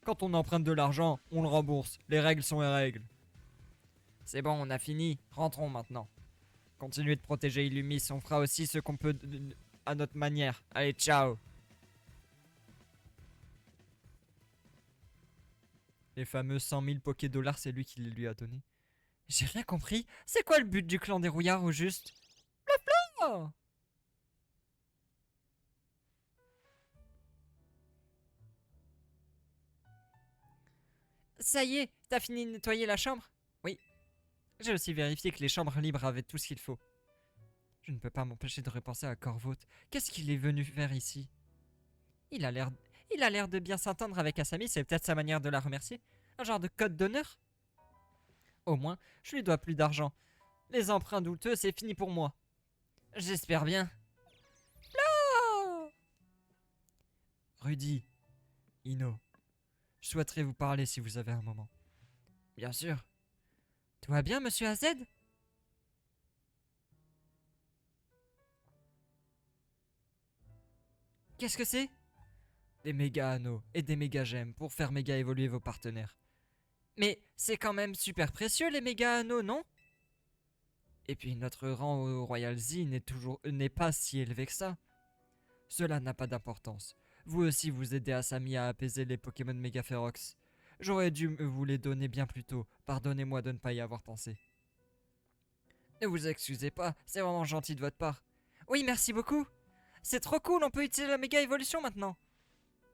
Quand on emprunte de l'argent, on le rembourse. Les règles sont les règles. C'est bon, on a fini. Rentrons maintenant. Continuez de protéger Illumis, on fera aussi ce qu'on peut à notre manière. Allez, ciao. Les fameux 100 000 $, c'est lui qui les lui a donnés. J'ai rien compris. C'est quoi le but du clan des rouillards au juste? Oh. Ça y est, t'as fini de nettoyer la chambre? Oui. J'ai aussi vérifié que les chambres libres avaient tout ce qu'il faut. Je ne peux pas m'empêcher de repenser à Corvout. Qu'est-ce qu'il est venu faire ici? Il a l'air de bien s'entendre avec Asami, c'est peut-être sa manière de la remercier. Un genre de code d'honneur? Au moins, je lui dois plus d'argent. Les emprunts douteux, c'est fini pour moi. J'espère bien. Oh Rudy, Ino, Je souhaiterais vous parler si vous avez un moment. Bien sûr. Tout va bien, monsieur AZ? Qu'est-ce que c'est? Des méga anneaux et des méga gemmes pour faire méga évoluer vos partenaires. Mais c'est quand même super précieux les méga anneaux, non? Et puis notre rang au Royal Z n'est pas si élevé que ça. Cela n'a pas d'importance. Vous aussi vous aidez Asami à apaiser les Pokémon méga férox. J'aurais dû vous les donner bien plus tôt. Pardonnez-moi de ne pas y avoir pensé. Ne vous excusez pas, c'est vraiment gentil de votre part. Oui, merci beaucoup. C'est trop cool, on peut utiliser la méga évolution maintenant.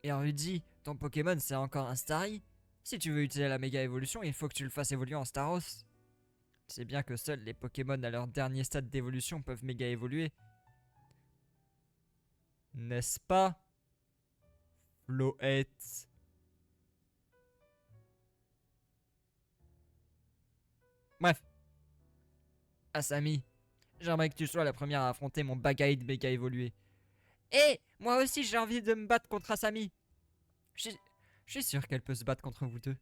Et Rudy, ton Pokémon c'est encore un Starry. Si tu veux utiliser la méga évolution, il faut que tu le fasses évoluer en Staros. Tu sais bien que seuls les Pokémon à leur dernier stade d'évolution peuvent méga évoluer. N'est-ce pas, Floette? Bref. Asami, j'aimerais que tu sois la première à affronter mon Bagaïd méga évolué. Et moi aussi j'ai envie de me battre contre Asami. Je suis sûr qu'elle peut se battre contre vous deux.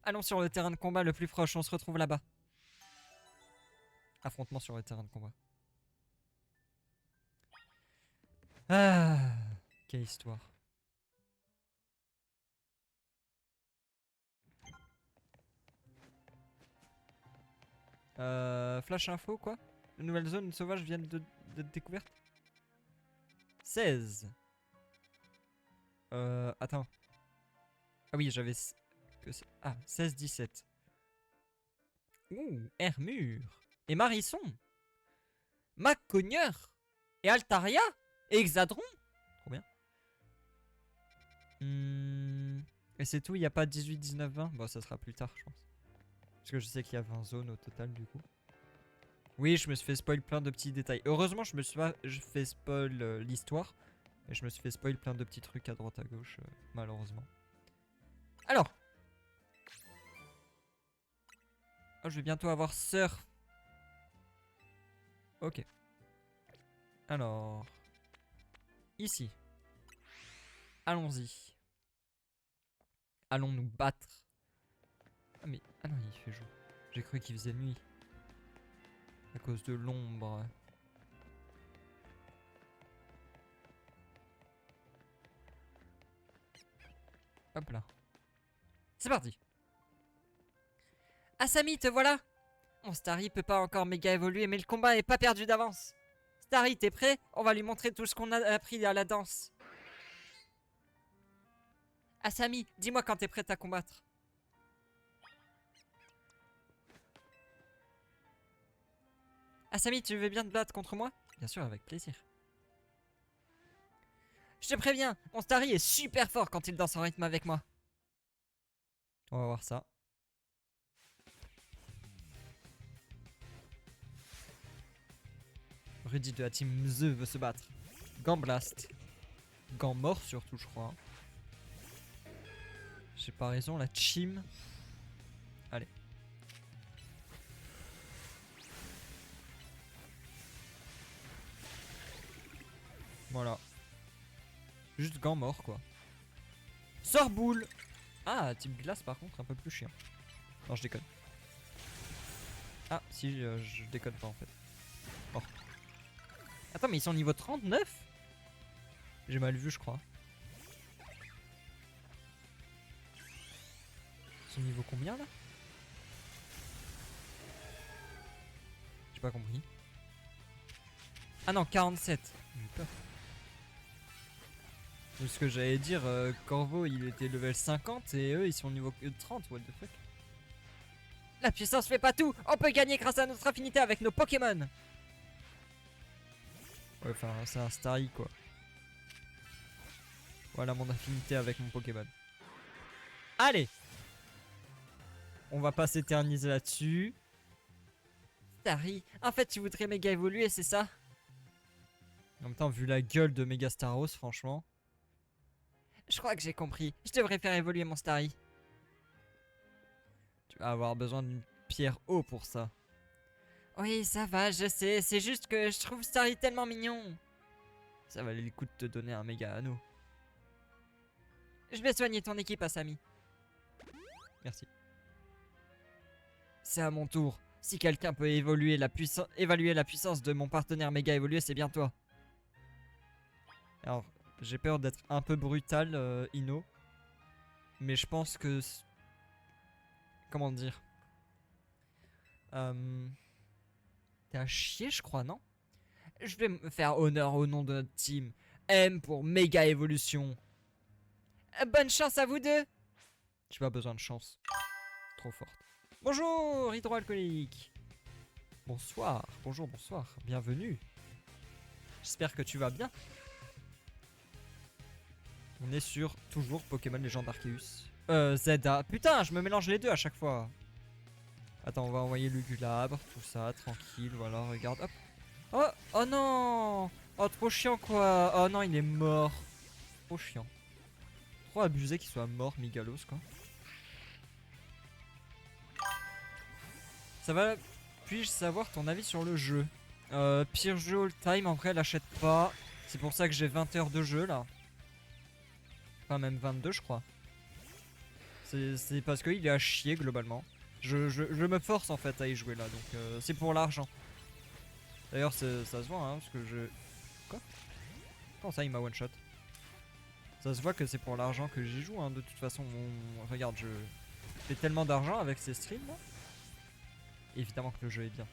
Allons sur le terrain de combat le plus proche, on se retrouve là-bas. Affrontement sur le terrain de combat. Ah, quelle histoire. Flash info quoi? Une nouvelle zone sauvage vient d'être découverte? 16. Attends. Ah oui, j'avais... Ah, 16-17. Ouh, Hermure. Et Marisson. Macogneur. Et Altaria. Et Hexadron. Trop bien. Et c'est tout, il n'y a pas 18, 19, 20? Bon, ça sera plus tard, je pense. Parce que je sais qu'il y a 20 zones au total, du coup. Oui, je me suis fait spoil plein de petits détails. Heureusement, je me suis pas fait spoil l'histoire. Et je me suis fait spoil plein de petits trucs à droite à gauche, malheureusement. Alors. Oh, je vais bientôt avoir Surf. Ok. Alors. Ici. Allons-y. Allons nous battre. Ah mais... Ah non, il fait jour. J'ai cru qu'il faisait nuit. À cause de l'ombre. Hop là. C'est parti. Asami, te voilà. Mon Starry peut pas encore méga évoluer, mais le combat est pas perdu d'avance. Starry, t'es prêt? On va lui montrer tout ce qu'on a appris à la danse. Asami, dis-moi quand t'es prête à combattre. Asami, tu veux bien te battre contre moi? Bien sûr, avec plaisir. Je te préviens, mon Starry est super fort quand il danse en rythme avec moi. On va voir ça. Rudy de la team The veut se battre. Gant Blast. Gant mort surtout, je crois. J'ai pas raison, la Chim. Allez. Voilà. Juste gant mort, quoi. Sors boule. Ah, type glace, par contre, un peu plus chiant. Non, je déconne. Ah, si, je déconne pas, en fait. Oh. Attends, mais ils sont niveau 39? J'ai mal vu, je crois. Ils sont niveau combien, là? J'ai pas compris. Ah non, 47. J'ai peur. C'est ce que j'allais dire, Corvo il était level 50 et eux ils sont niveau 30, what the fuck. La puissance fait pas tout, on peut gagner grâce à notre affinité avec nos Pokémon. Ouais, enfin c'est un Starry quoi. Voilà mon affinité avec mon Pokémon. Allez. On va pas s'éterniser là-dessus. Starry, en fait tu voudrais méga évoluer, c'est ça? En même temps, vu la gueule de Mega Staros, franchement. Je crois que j'ai compris. Je devrais faire évoluer mon Starry. Tu vas avoir besoin d'une pierre eau pour ça. Oui, ça va, je sais. C'est juste que je trouve Starry tellement mignon. Ça valait le coup de te donner un méga anneau. Je vais soigner ton équipe, Asami. Merci. C'est à mon tour. Si quelqu'un peut évaluer la puissance de mon partenaire méga évolué, c'est bien toi. Alors, j'ai peur d'être un peu brutal, Ino. Mais je pense que... Comment dire T'es à chier, je crois, non? Je vais me faire honneur au nom de notre team. M pour méga évolution. Bonne chance à vous deux. J'ai pas besoin de chance. Trop forte. Bonjour, hydroalcoolique. Bonsoir, bonjour, bonsoir. Bienvenue. J'espère que tu vas bien. On est sur toujours Pokémon Légende Arceus. Zelda. Putain, je me mélange les deux à chaque fois. Attends, on va envoyer Lugulabre, tout ça, tranquille, voilà, regarde, hop. Oh, oh non. Oh, trop chiant, quoi. Oh non, il est mort. Trop chiant. Trop abusé qu'il soit mort, Migalos, quoi. Ça va. Puis-je savoir ton avis sur le jeu? Pire jeu all time, en vrai, l'achète pas. C'est pour ça que j'ai 20 heures de jeu, là. Enfin, même 22, je crois. C'est parce qu'il est à chier, globalement. Je me force, en fait, à y jouer, là. Donc, c'est pour l'argent. D'ailleurs, ça se voit, hein, parce que je... Quoi? Comment ça, il m'a one-shot? Ça se voit que c'est pour l'argent que j'y joue, hein, de toute façon. Regarde, je fais tellement d'argent avec ces streams, là. Évidemment que le jeu est bien.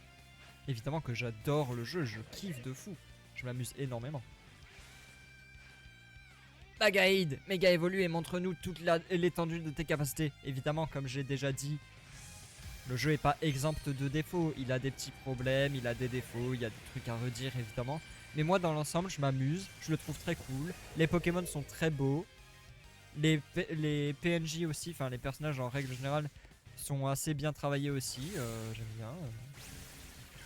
Évidemment que j'adore le jeu, je kiffe de fou. Je m'amuse énormément. Bagaïd, méga évolué, montre-nous toute l'étendue de tes capacités. Évidemment, comme j'ai déjà dit, le jeu est pas exempt de défauts. Il a des petits problèmes, il a des défauts, il y a des trucs à redire évidemment. Mais moi dans l'ensemble je m'amuse, je le trouve très cool. Les Pokémon sont très beaux. Les PNJ aussi, enfin les personnages en règle générale, sont assez bien travaillés aussi. J'aime bien.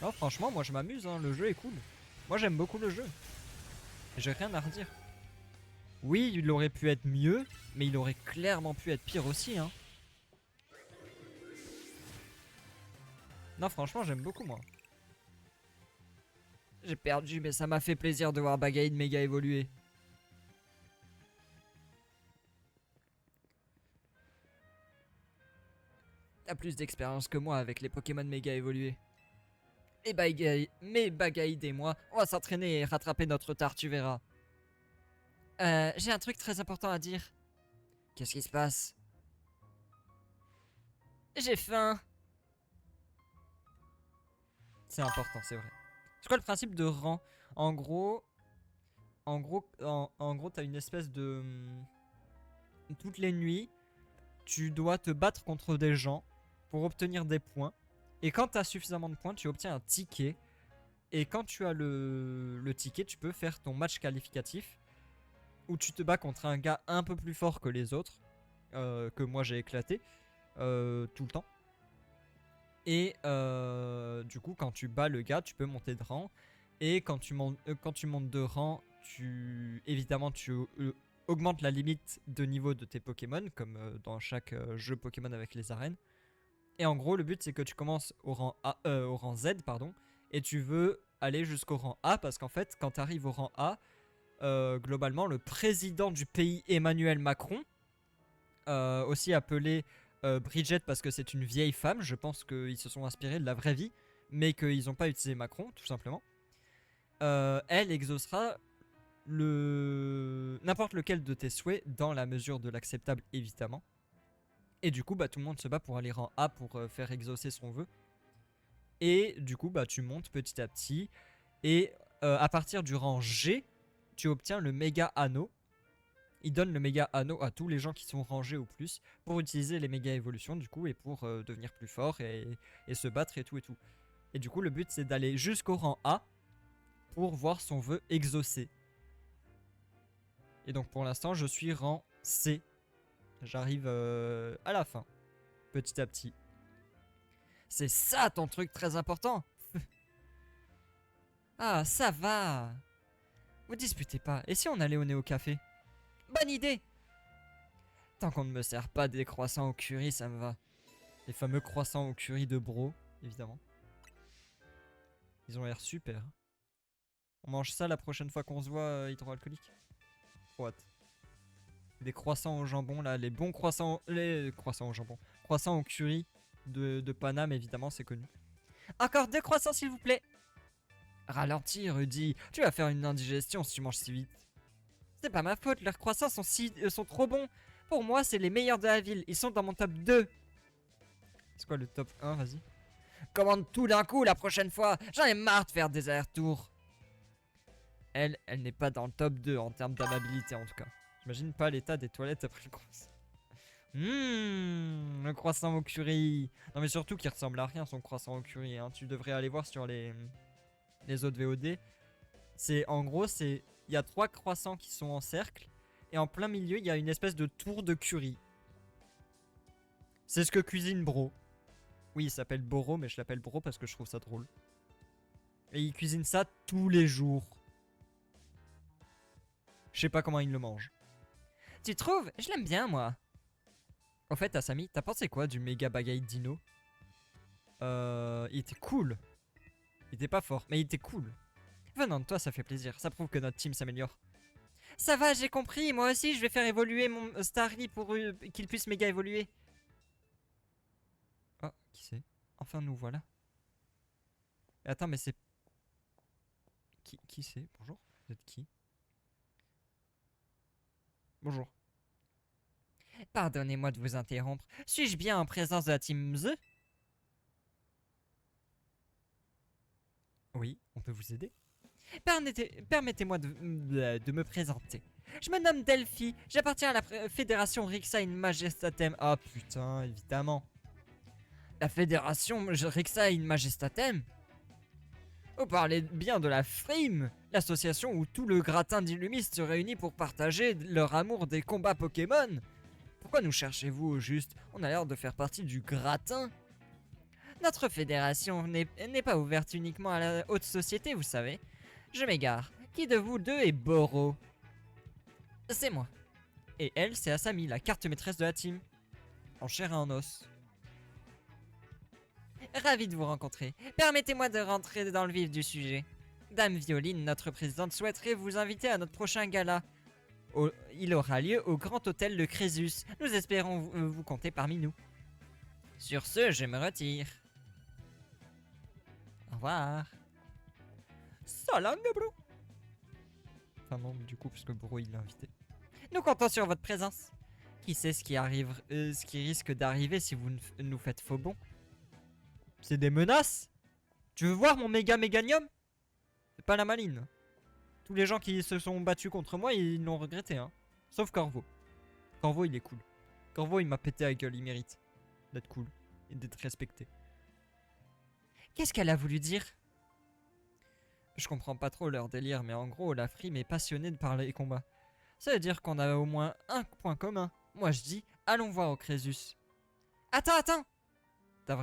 Non franchement moi je m'amuse, hein, le jeu est cool. Moi j'aime beaucoup le jeu. J'ai rien à redire. Oui il aurait pu être mieux, mais il aurait clairement pu être pire aussi, hein. Non franchement j'aime beaucoup moi. J'ai perdu mais ça m'a fait plaisir de voir Bagaïd méga évoluer. T'as plus d'expérience que moi avec les Pokémon méga évolués. Mais Bagaïd et moi, on va s'entraîner et rattraper notre retard, tu verras. J'ai un truc très important à dire. Qu'est-ce qui se passe? J'ai faim. C'est important, c'est vrai. C'est quoi le principe de rang? En gros, t'as une espèce de... Toutes les nuits, tu dois te battre contre des gens pour obtenir des points. Et quand tu as suffisamment de points, tu obtiens un ticket. Et quand tu as le ticket, tu peux faire ton match qualificatif où tu te bats contre un gars un peu plus fort que les autres, que moi j'ai éclaté tout le temps. Et du coup, quand tu bats le gars, tu peux monter de rang. Et quand tu montes de rang, évidemment, tu augmentes la limite de niveau de tes Pokémon, comme dans chaque jeu Pokémon avec les arènes. Et en gros, le but, c'est que tu commences au rang Z, pardon, et tu veux aller jusqu'au rang A, parce qu'en fait, quand tu arrives au rang A, globalement, le président du pays, Emmanuel Macron, aussi appelé Bridget parce que c'est une vieille femme, je pense qu'ils se sont inspirés de la vraie vie, mais qu'ils n'ont pas utilisé Macron, tout simplement. Elle exaucera n'importe lequel de tes souhaits dans la mesure de l'acceptable, évidemment. Et du coup, bah, tout le monde se bat pour aller rang A pour faire exaucer son vœu. Et du coup, bah, tu montes petit à petit. Et à partir du rang G, tu obtiens le méga anneau. Il donne le méga anneau à tous les gens qui sont rangés au plus pour utiliser les méga évolutions du coup et pour devenir plus fort et se battre et tout et tout. Et du coup, le but c'est d'aller jusqu'au rang A pour voir son vœu exaucé. Et donc pour l'instant, je suis rang C. J'arrive à la fin, petit à petit. C'est ça ton truc très important. Ah, ça va. Vous disputez pas. Et si on allait au Néo Café? Bonne idée. Tant qu'on ne me sert pas des croissants au curry, ça me va. Les fameux croissants au curry de bro, évidemment. Ils ont l'air super. On mange ça la prochaine fois qu'on se voit, hydroalcoolique. Trop hâte. Des croissants au jambon là, les bons croissants, les croissants au jambon, croissants au curry de Paname évidemment c'est connu. Encore 2 croissants s'il vous plaît. Ralentis Rudy, tu vas faire une indigestion si tu manges si vite. C'est pas ma faute, leurs croissants sont trop bons. Pour moi c'est les meilleurs de la ville, ils sont dans mon top 2. C'est quoi le top 1, vas-y. Commande tout d'un coup la prochaine fois, j'en ai marre de faire des allers-retours. Elle n'est pas dans le top 2 en termes d'amabilité en tout cas. J'imagine pas l'état des toilettes après le croissant. Le croissant au curry. Non mais surtout qu'il ressemble à rien son croissant au curry. Hein. Tu devrais aller voir sur les autres VOD. C'est en gros il y a 3 croissants qui sont en cercle et en plein milieu il y a une espèce de tour de curry. C'est ce que cuisine Bro. Oui il s'appelle Boro mais je l'appelle Bro parce que je trouve ça drôle. Et il cuisine ça tous les jours. Je sais pas comment il le mange. Tu trouves? Je l'aime bien moi. Au fait, Asami, t'as pensé quoi du méga bagaille dino? Il était cool. Il était pas fort, mais il était cool. Venant de toi, ça fait plaisir. Ça prouve que notre team s'améliore. Ça va, j'ai compris. Moi aussi, je vais faire évoluer mon Starly pour qu'il puisse méga évoluer. Oh, qui c'est? Enfin, nous voilà. Attends, mais c'est... Qui c'est? Bonjour. Vous êtes qui? Bonjour. Pardonnez-moi de vous interrompre. Suis-je bien en présence de la team The? Oui, on peut vous aider. Permettez-moi de me présenter. Je me nomme Delphi, j'appartiens à la fédération Rixa in Majestatem. Ah putain, évidemment. La fédération Rixa in Majestatem? Vous parlez bien de la FRIM, l'association où tout le gratin d'illumistes se réunit pour partager leur amour des combats Pokémon. Pourquoi nous cherchez-vous au juste? On a l'air de faire partie du gratin. Notre fédération n'est pas ouverte uniquement à la haute société, vous savez. Je m'égare. Qui de vous deux est Boro? C'est moi. Et elle, c'est Asami, la carte maîtresse de la team. En chair et en os. Ravi de vous rencontrer. Permettez-moi de rentrer dans le vif du sujet. Dame Violine, notre présidente, souhaiterait vous inviter à notre prochain gala. Il aura lieu au Grand Hôtel de Crésus. Nous espérons vous compter parmi nous. Sur ce, je me retire. Au revoir. Salam, bro. Enfin non, du coup, parce que Bro, il l'a invité. Nous comptons sur votre présence. Qui sait ce qui risque d'arriver si vous nous faites faux bon? C'est des menaces? Tu veux voir mon méga méganium? C'est pas la maline. Tous les gens qui se sont battus contre moi, ils l'ont regretté, hein. Sauf Corvo. Corvo, il est cool. Corvo, il m'a pété la gueule, il mérite d'être cool et d'être respecté. Qu'est-ce qu'elle a voulu dire? Je comprends pas trop leur délire, mais en gros, la frime est passionnée par les combats. Ça veut dire qu'on a au moins un point commun. Moi je dis, allons voir au Crésus. Attends! T'as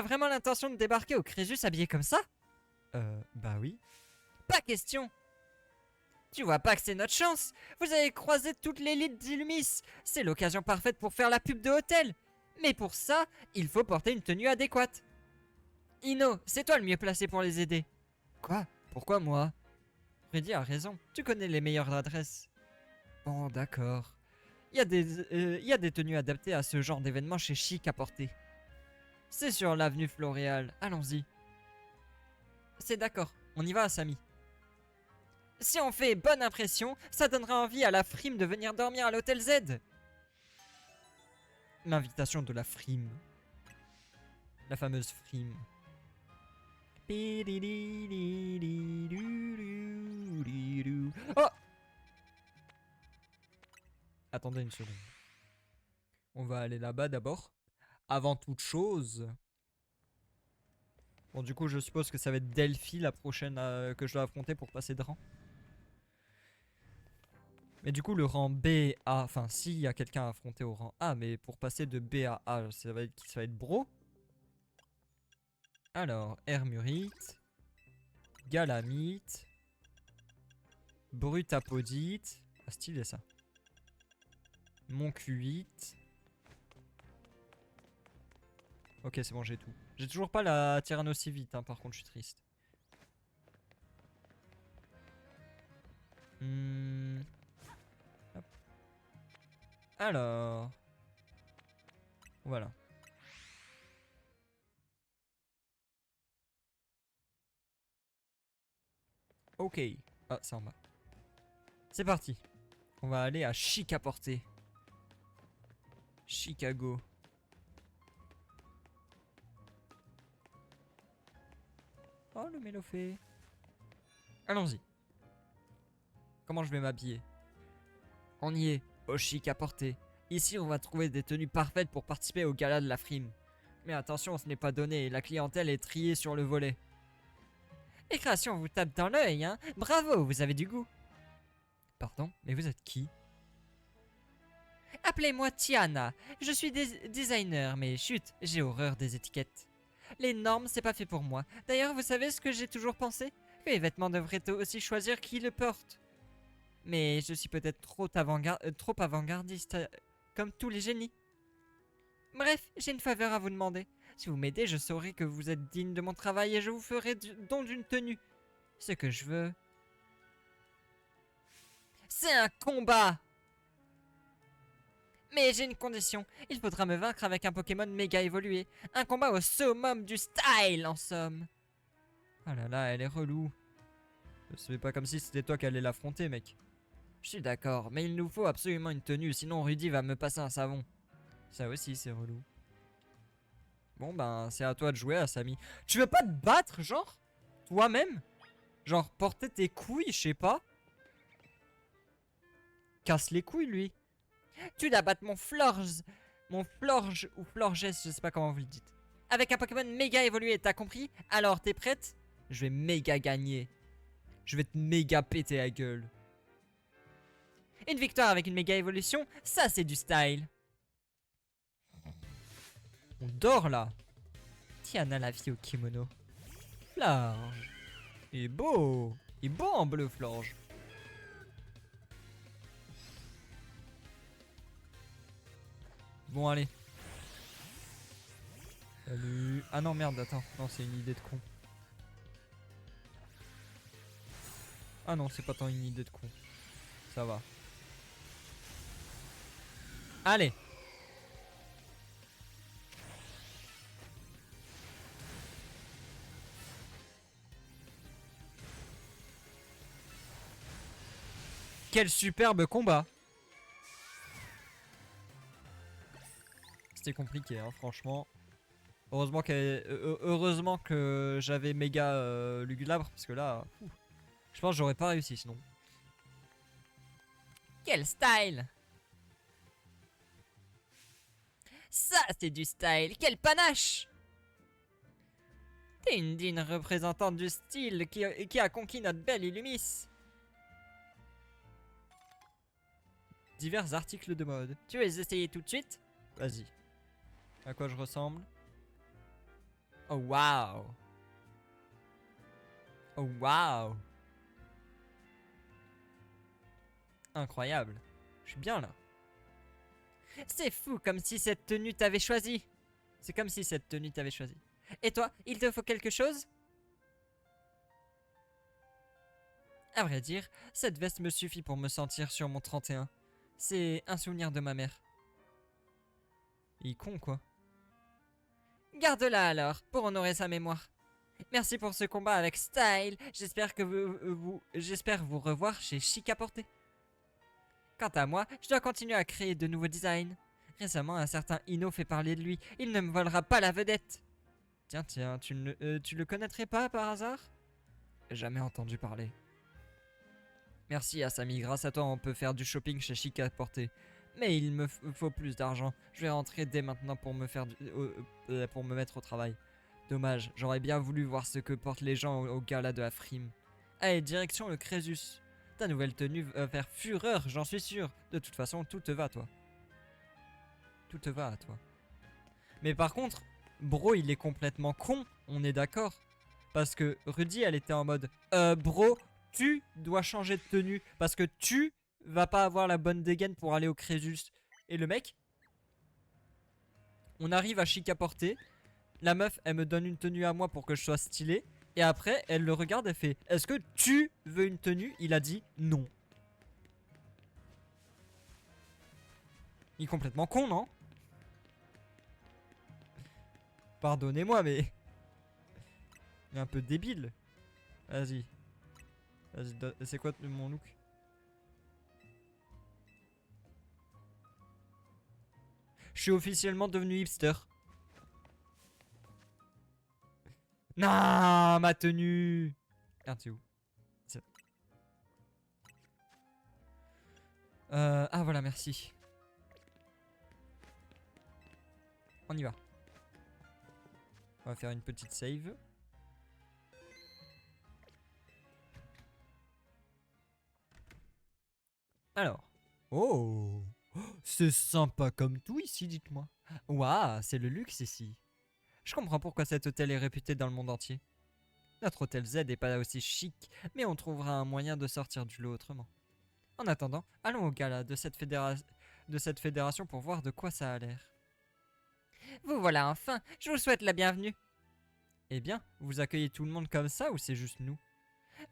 vraiment l'intention de débarquer au Crésus habillé comme ça? Bah oui. Pas question! Tu vois pas que c'est notre chance? Vous avez croisé toute l'élite d'Illumis. C'est l'occasion parfaite pour faire la pub de hôtel. Mais pour ça, il faut porter une tenue adéquate. Ino, c'est toi le mieux placé pour les aider. Quoi? Pourquoi moi? Freddy a raison, tu connais les meilleures adresses. Bon, d'accord. Il y a des tenues adaptées à ce genre d'événement chez Chic à porter. C'est sur l'avenue Floréal, allons-y. C'est d'accord, on y va, Samy. Si on fait bonne impression, ça donnera envie à la frime de venir dormir à l'hôtel Z. L'invitation de la frime. La fameuse frime. Oh! Attendez une seconde. On va aller là-bas d'abord. Avant toute chose. Bon, du coup, je suppose que ça va être Delphi la prochaine que je dois affronter pour passer de rang. Mais du coup, le rang B, A, enfin, s'il y a quelqu'un à affronter au rang A, mais pour passer de B à A, ça va être Bro. Alors, Hermurite, Galamite, Brutapodite. Ah, stylé ça. Moncuite. Ok, c'est bon, j'ai tout. J'ai toujours pas la Tyrannosivite, hein, par contre, je suis triste. Hop. Alors... Voilà. Ok. Ah, c'est en bas. C'est parti. On va aller à Chicaporté. Chicago. Oh, le mélofée. Allons-y. Comment je vais m'habiller? On y est, au Chicaporté. Ici, on va trouver des tenues parfaites pour participer au gala de la frime. Mais attention, ce n'est pas donné, la clientèle est triée sur le volet. Les créations vous tapent dans l'œil, hein? Bravo, vous avez du goût. Pardon, mais vous êtes qui? Appelez-moi Tiana. Je suis designer, mais chut, j'ai horreur des étiquettes. Les normes, c'est pas fait pour moi. D'ailleurs, vous savez ce que j'ai toujours pensé? Que les vêtements devraient aussi choisir qui le porte. Mais je suis peut-être trop avant-gardiste, comme tous les génies. Bref, j'ai une faveur à vous demander. Si vous m'aidez, je saurai que vous êtes digne de mon travail et je vous ferai don d'une tenue. Ce que je veux... C'est un combat! Mais j'ai une condition. Il faudra me vaincre avec un Pokémon méga évolué. Un combat au summum du style, en somme. Oh là là, elle est relou. C'est pas comme si c'était toi qui allais l'affronter, mec. Je suis d'accord, mais il nous faut absolument une tenue, sinon Rudy va me passer un savon. Ça aussi, c'est relou. Bon ben, c'est à toi de jouer, Asami. Tu veux pas te battre, genre? Toi-même? Genre, porter tes couilles, je sais pas. Casse les couilles, lui. Tu dois battre mon Florge. Mon Florge ou Florges, je sais pas comment vous le dites. Avec un Pokémon méga évolué, t'as compris? Alors, t'es prête? Je vais méga gagner. Je vais te méga péter la gueule. Une victoire avec une méga évolution, ça c'est du style. On dort là. Tiana la fille au kimono. Florge. Il est beau. Il est beau en bleu, Florge. Bon, allez. Salut. Ah non, merde, attends. Non, c'est une idée de con. Ah non, c'est pas tant une idée de con. Ça va. Allez. Quel superbe combat. C'était compliqué, hein, franchement. Heureusement que j'avais méga Lugulabre, parce que là, je pense que j'aurais pas réussi sinon. Quel style! Ça, c'est du style! Quel panache! T'es une digne représentante du style qui a conquis notre belle Illumis. Divers articles de mode. Tu veux les essayer tout de suite? Vas-y. À quoi je ressemble? Oh waouh! Oh waouh! Incroyable. Je suis bien là. C'est fou comme si cette tenue t'avait choisi. C'est comme si cette tenue t'avait choisi. Et toi, il te faut quelque chose? À vrai dire, cette veste me suffit pour me sentir sur mon 31. C'est un souvenir de ma mère. Il est con quoi. Garde-la alors, pour honorer sa mémoire. Merci pour ce combat avec style. J'espère que j'espère vous revoir chez Chicaporté. Quant à moi, je dois continuer à créer de nouveaux designs. Récemment, un certain Ino fait parler de lui. Il ne me volera pas la vedette. Tiens, tu le connaîtrais pas par hasard? Jamais entendu parler. Merci Asami, grâce à toi on peut faire du shopping chez Chicaporté. Mais il me faut plus d'argent. Je vais rentrer dès maintenant pour me mettre au travail. Dommage, j'aurais bien voulu voir ce que portent les gens au gala de la frime. Allez, direction le Crésus. Ta nouvelle tenue va faire fureur, j'en suis sûr. De toute façon, tout te va, toi. Tout te va à toi. Mais par contre, bro, il est complètement con, on est d'accord. Parce que Rudy, elle était en mode bro, tu dois changer de tenue. Parce que tu vas pas avoir la bonne dégaine pour aller au Crésus. Et le mec, on arrive à Chicaporté. La meuf, elle me donne une tenue à moi pour que je sois stylé. Et après, elle le regarde, elle fait est-ce que tu veux une tenue? Il a dit non. Il est complètement con, non? Pardonnez-moi, mais... Il est un peu débile. Vas-y. Vas-y, c'est quoi mon look? Je suis officiellement devenu hipster. Non, ma tenue. Merde, c'est où? Ah voilà, merci. On y va. On va faire une petite save. Alors. Oh, c'est sympa comme tout ici, dites-moi. Waouh, c'est le luxe ici. Je comprends pourquoi cet hôtel est réputé dans le monde entier. Notre hôtel Z n'est pas aussi chic, mais on trouvera un moyen de sortir du lot autrement. En attendant, allons au gala de cette fédération pour voir de quoi ça a l'air. Vous voilà enfin, je vous souhaite la bienvenue. Eh bien, vous accueillez tout le monde comme ça ou c'est juste nous?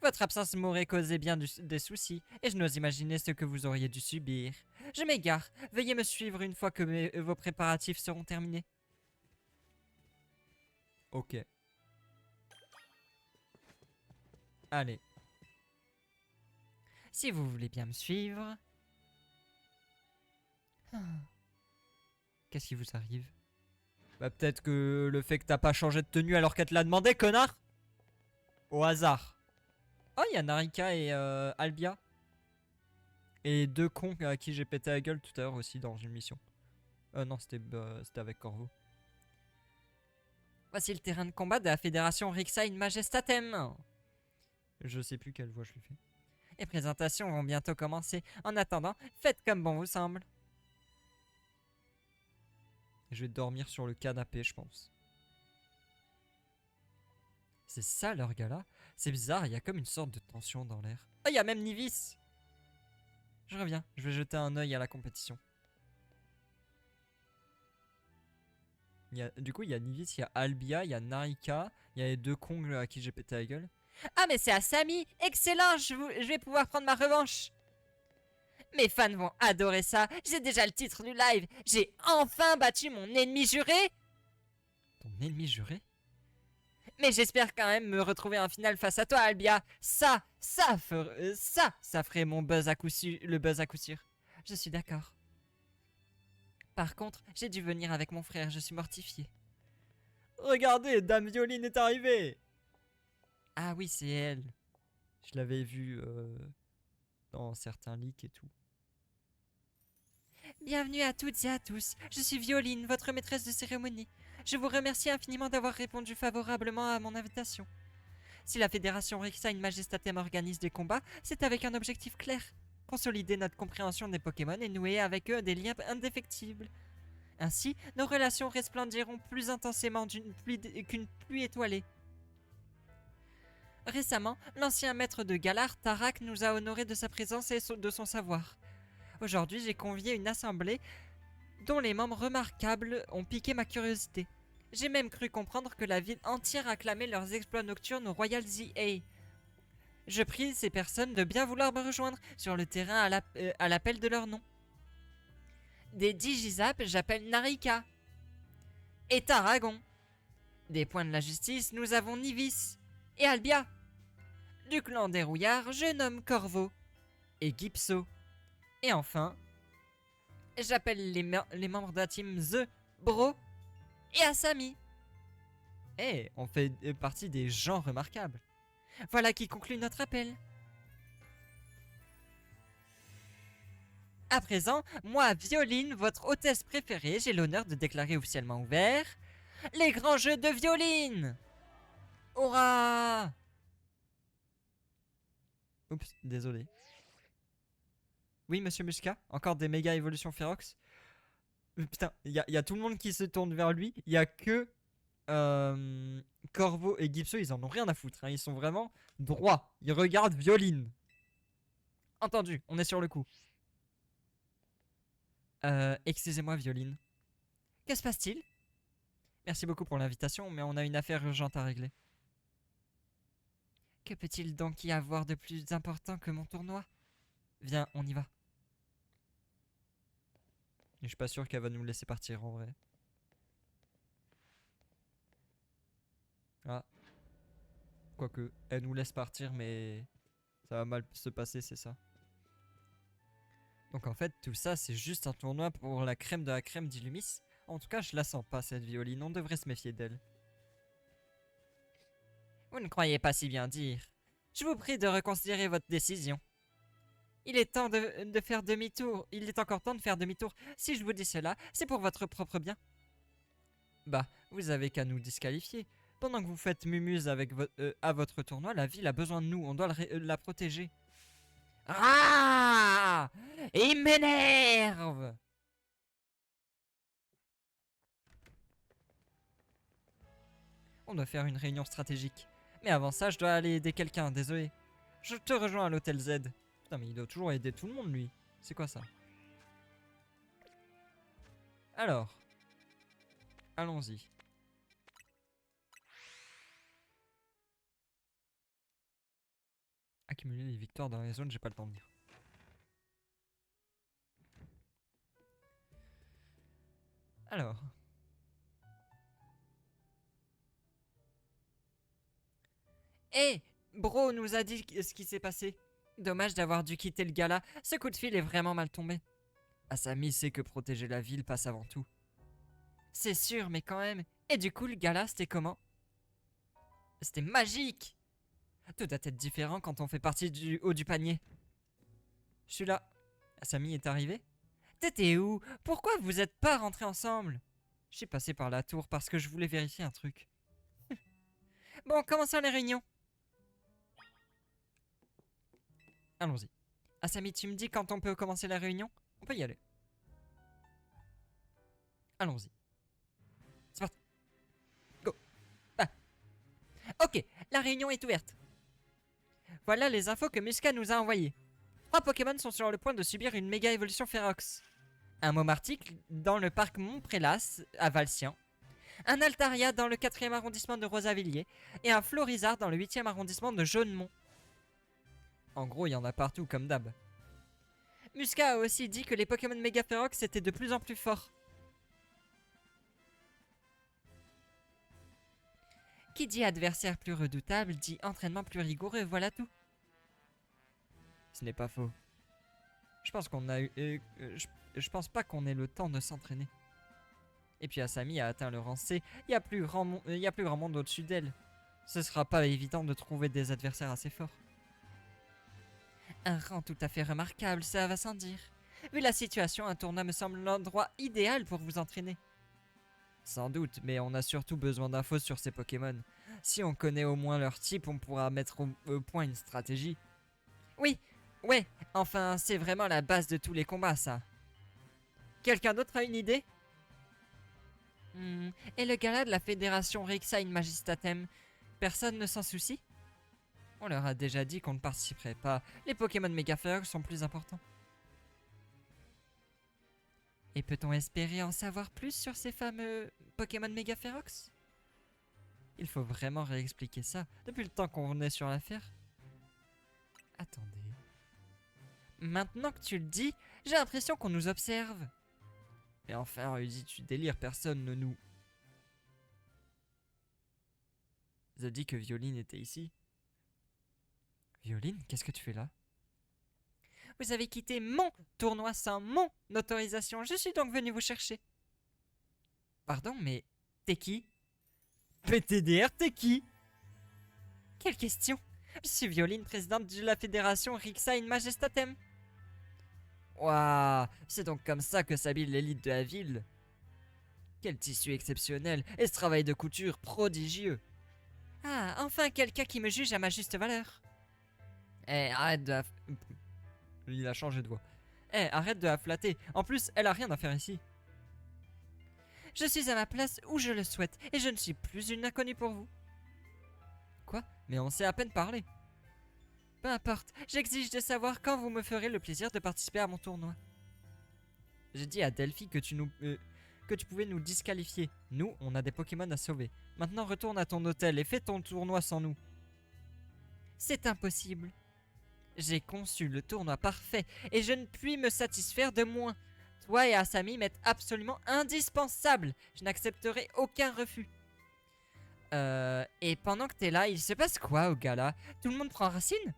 Votre absence m'aurait causé bien des soucis, et je n'ose imaginer ce que vous auriez dû subir. Je m'égare, veuillez me suivre une fois que vos préparatifs seront terminés. Ok. Allez. Si vous voulez bien me suivre... Qu'est-ce qui vous arrive? Bah peut-être que le fait que t'as pas changé de tenue alors qu'elle te l'a demandé, connard. Au hasard. Oh, il y a Narika et Albia. Et deux cons à qui j'ai pété la gueule tout à l'heure aussi dans une mission. Non, c'était avec Corvo. Voici le terrain de combat de la fédération Rixain Majestatem. Je sais plus quelle voix je lui fais. Les présentations vont bientôt commencer. En attendant, faites comme bon vous semble. Je vais dormir sur le canapé, je pense. C'est ça leur gala? C'est bizarre, il y a comme une sorte de tension dans l'air. Ah, il y a même Nivis! Je reviens, je vais jeter un œil à la compétition. Du coup, il y a Nivis, il y a Albia, il y a Narika, il y a les deux cons à qui j'ai pété la gueule. Ah, mais c'est Asami! Excellent! Je vais pouvoir prendre ma revanche! Mes fans vont adorer ça! J'ai déjà le titre du live! J'ai enfin battu mon ennemi juré! Ton ennemi juré? Mais j'espère quand même me retrouver en finale face à toi, Albia! Ça ferait mon buzz à coup sûr, le buzz à coup sûr. Je suis d'accord. Par contre, j'ai dû venir avec mon frère, je suis mortifié. Regardez, Dame Violine est arrivée! Ah oui, c'est elle. Je l'avais vue dans certains leaks et tout. Bienvenue à toutes et à tous. Je suis Violine, votre maîtresse de cérémonie. Je vous remercie infiniment d'avoir répondu favorablement à mon invitation. Si la Fédération Rixain Majestatem organise des combats, c'est avec un objectif clair. Consolider notre compréhension des Pokémon et nouer avec eux des liens indéfectibles. Ainsi, nos relations resplendiront plus intensément qu'une pluie étoilée. Récemment, l'ancien maître de Galar, Tarak, nous a honorés de sa présence et de son savoir. Aujourd'hui, j'ai convié une assemblée dont les membres remarquables ont piqué ma curiosité. J'ai même cru comprendre que la ville entière acclamait leurs exploits nocturnes au Royal ZA. Je prie ces personnes de bien vouloir me rejoindre sur le terrain à l'appel de leur nom. Des Digizap, j'appelle Narika. Et Taragon. Des points de la justice, nous avons Nivis et Albia. Du clan des Rouillards, je nomme Corvo et Gipso. Et enfin, j'appelle les membres de la team The, Bro et Asami. Eh, on fait partie des gens remarquables. Voilà qui conclut notre appel. À présent, moi, Violine, votre hôtesse préférée, j'ai l'honneur de déclarer officiellement ouvert les grands jeux de Violine. Hurrah! Oups, désolé. Oui, monsieur Mushka, encore des méga évolutions Ferox. Putain, il y a tout le monde qui se tourne vers lui. Il y a que Corvo et Gipso, ils en ont rien à foutre. Hein. Ils sont vraiment droits. Ils regardent Violine. Entendu, on est sur le coup. Excusez-moi, Violine. Que se passe-t-il? Merci beaucoup pour l'invitation, mais on a une affaire urgente à régler. Que peut-il donc y avoir de plus important que mon tournoi? Viens, on y va. Et je suis pas sûr qu'elle va nous laisser partir en vrai. Ah. Quoique, elle nous laisse partir, mais ça va mal se passer, c'est ça. Donc en fait, tout ça, c'est juste un tournoi pour la crème de la crème d'Illumis. En tout cas, je la sens pas, cette Violine. On devrait se méfier d'elle. Vous ne croyez pas si bien dire. Je vous prie de reconsidérer votre décision. Il est temps de faire demi-tour. Il est encore temps de faire demi-tour. Si je vous dis cela, c'est pour votre propre bien. Bah, vous avez qu'à nous disqualifier. Pendant que vous faites mumuse avec à votre tournoi, la ville a besoin de nous. On doit la protéger. Ah! Il m'énerve! On doit faire une réunion stratégique. Mais avant ça, je dois aller aider quelqu'un, désolé. Je te rejoins à l'hôtel Z. Putain, mais il doit toujours aider tout le monde, lui. C'est quoi ça? Alors, allons-y. Accumuler les victoires dans les zones, j'ai pas le temps de lire. Alors. Hé, Bro nous a dit ce qui s'est passé. Dommage d'avoir dû quitter le gala. Ce coup de fil est vraiment mal tombé. Asami sait que protéger la ville passe avant tout. C'est sûr, mais quand même. Et du coup, le gala, c'était comment? C'était magique! Tout doit être différent quand on fait partie du haut du panier. Je suis là. Asami est arrivé? T'étais où? Pourquoi vous êtes pas rentrés ensemble? Je suis passé par la tour parce que je voulais vérifier un truc. Bon, commençons les réunions. Allons-y. Asami, tu me dis quand on peut commencer la réunion? On peut y aller. Allons-y. C'est parti. Go. Ah. Ok, la réunion est ouverte. Voilà les infos que Muska nous a envoyées. 3 Pokémon sont sur le point de subir une méga évolution férox. Un Momartic dans le parc Montprélas à Valsian. Un Altaria dans le 4e arrondissement de Rosavilliers. Et un Florizard dans le 8e arrondissement de Jaunemont. En gros, il y en a partout comme d'hab. Muska a aussi dit que les Pokémon méga férox étaient de plus en plus forts. Qui dit adversaire plus redoutable dit entraînement plus rigoureux, voilà tout. Ce n'est pas faux. Je pense qu'on a eu... je pense pas qu'on ait le temps de s'entraîner. Et puis Asami a atteint le rang C, il y a plus grand monde au-dessus d'elle. Ce sera pas évident de trouver des adversaires assez forts. Un rang tout à fait remarquable, ça va sans dire. Vu la situation, un tournoi me semble l'endroit idéal pour vous entraîner. Sans doute, mais on a surtout besoin d'infos sur ces Pokémon. Si on connaît au moins leur type, on pourra mettre au point une stratégie. Oui, ouais, enfin, c'est vraiment la base de tous les combats, ça. Quelqu'un d'autre a une idée? Et le gala de la fédération Rixine Magistatem, personne ne s'en soucie? On leur a déjà dit qu'on ne participerait pas. Les Pokémon Megaférox sont plus importants. Et peut-on espérer en savoir plus sur ces fameux Pokémon Megaférox? Il faut vraiment réexpliquer ça depuis le temps qu'on est sur l'affaire. Attendez. Maintenant que tu le dis, j'ai l'impression qu'on nous observe. Mais enfin, Rudy, tu délires, personne ne nous... Vous a dit que Violine était ici. Violine, qu'est-ce que tu fais là? Vous avez quitté mon tournoi sans mon autorisation. Je suis donc venu vous chercher. Pardon, mais t'es qui? PTDR, t'es qui? Quelle question? Je suis Violine, présidente de la fédération Rixine Majestatem. Waouh, c'est donc comme ça que s'habille l'élite de la ville. Quel tissu exceptionnel et ce travail de couture prodigieux. Ah, enfin quelqu'un qui me juge à ma juste valeur. Eh, arrête de... Il a changé de voix. Eh, arrête de la flatter. En plus, elle a rien à faire ici. Je suis à ma place où je le souhaite et je ne suis plus une inconnue pour vous. Quoi? Mais on s'est à peine parlé. Peu importe, j'exige de savoir quand vous me ferez le plaisir de participer à mon tournoi. J'ai dit à Delphi que tu pouvais nous disqualifier. Nous, on a des Pokémon à sauver. Maintenant, retourne à ton hôtel et fais ton tournoi sans nous. C'est impossible. J'ai conçu le tournoi parfait et je ne puis me satisfaire de moins. Toi et Asami m'êtes absolument indispensables. Je n'accepterai aucun refus. Et pendant que t'es là, il se passe quoi au gala? Tout le monde prend racine?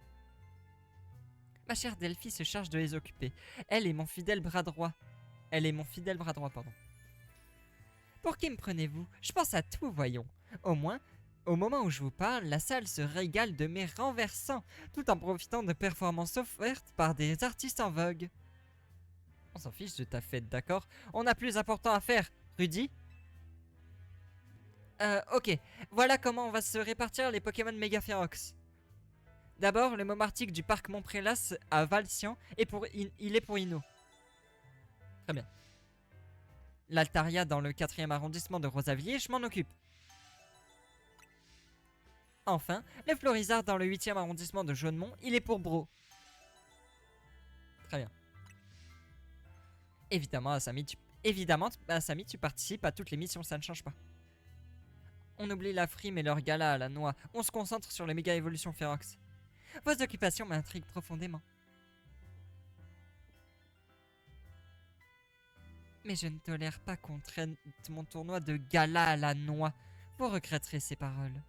Ma chère Delphi se charge de les occuper. Elle est mon fidèle bras droit. Elle est mon fidèle bras droit, pardon. Pour qui me prenez-vous? Je pense à tout, voyons. Au moins, au moment où je vous parle, la salle se régale de mes renversants, tout en profitant de performances offertes par des artistes en vogue. On s'en fiche de ta fête, d'accord? On a plus important à faire, Rudy. Ok. Voilà comment on va se répartir les Pokémon méga férox. D'abord, le Momartic du parc Montprélas à Valcian, il est pour Ino. Très bien. L'Altaria dans le 4e arrondissement de Rosavilliers, je m'en occupe. Enfin, le Florizard dans le 8e arrondissement de Jaunemont, il est pour Bro. Très bien. Évidemment, Asami, tu participes à toutes les missions, ça ne change pas. On oublie la frime et leur gala à la noix. On se concentre sur les méga évolutions férox. Vos occupations m'intriguent profondément. Mais je ne tolère pas qu'on traîne mon tournoi de gala à la noix. Vous regretterez ces paroles.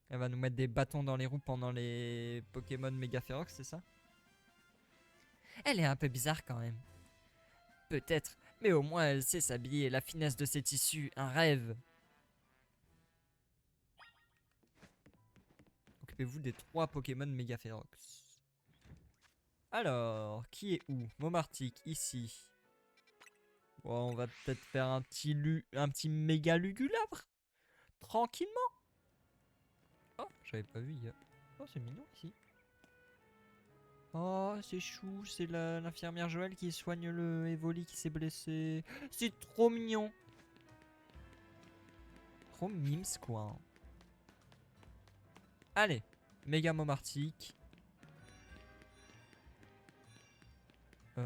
Elle va nous mettre des bâtons dans les roues pendant les Pokémon méga férox, c'est ça? Elle est un peu bizarre quand même. Peut-être, mais au moins elle sait s'habiller. La finesse de ses tissus, un rêve. Occupez-vous des 3 Pokémon méga férox. Alors, qui est où? Momartic, ici. Bon, on va peut-être faire un petit méga lugulabre. Tranquillement. Oh, j'avais pas vu hier. Oh, c'est mignon ici. Oh, c'est chou, c'est l'infirmière Joël qui soigne le Evoli qui s'est blessé. C'est trop mignon. Trop mimes, quoi. Allez, méga Momartic.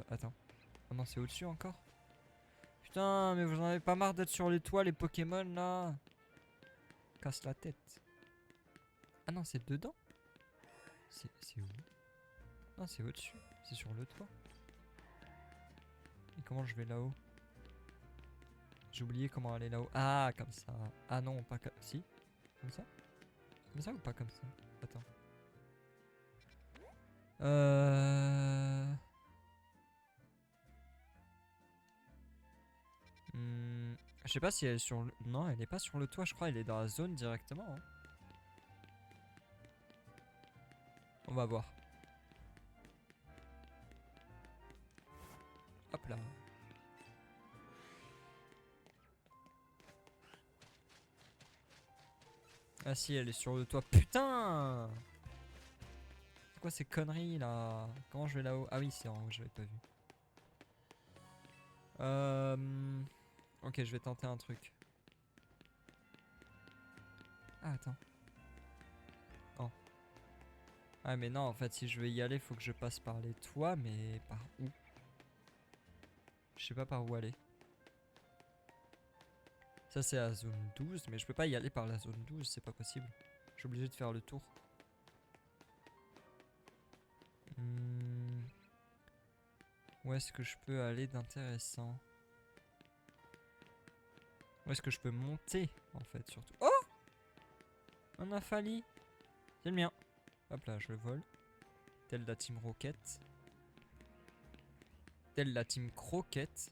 Attends. Oh non, c'est au-dessus encore. Putain, mais vous en avez pas marre d'être sur les toits, les Pokémon, là? Casse la tête. Ah non, c'est dedans? C'est où? Non, c'est au-dessus. C'est sur le toit. Et comment je vais là-haut? J'ai oublié comment aller là-haut. Ah, comme ça. Ah non, pas comme... Si? Comme ça? Comme ça ou pas comme ça? Attends. Je sais pas si elle est sur le... Non, elle est pas sur le toit, je crois. Elle est dans la zone directement. Hein. On va voir. Hop là. Ah si, elle est sur le toit. Putain! C'est quoi ces conneries là? Comment je vais là-haut? Ah oui, c'est en haut, j'avais pas vu. Ok, je vais tenter un truc. Ah, attends. Oh. Ah, mais non, en fait, si je veux y aller, faut que je passe par les toits, mais par où? Je sais pas par où aller. Ça, c'est la zone 12, mais je peux pas y aller par la zone 12, c'est pas possible. Je suis obligé de faire le tour. Où est-ce que je peux aller d'intéressant? Où est-ce que je peux monter, en fait, surtout? Oh! Un Aphali! C'est le mien. Hop là, je le vole. Telle la team Rocket. Telle la team Croquette.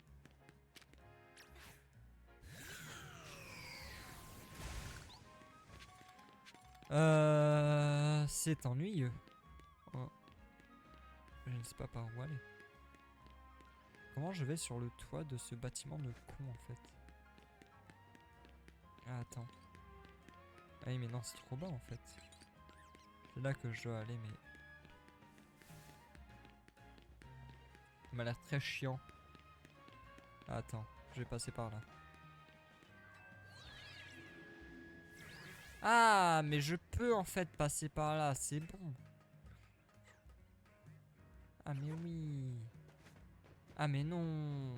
C'est ennuyeux. Oh. Je ne sais pas par où aller. Comment je vais sur le toit de ce bâtiment de con en fait? Ah attends. Ah oui mais non c'est trop bas en fait. C'est là que je dois aller mais... Il m'a l'air très chiant. Ah, attends, je vais passer par là. Ah mais je peux en fait passer par là, c'est bon. Ah mais oui. Ah mais non.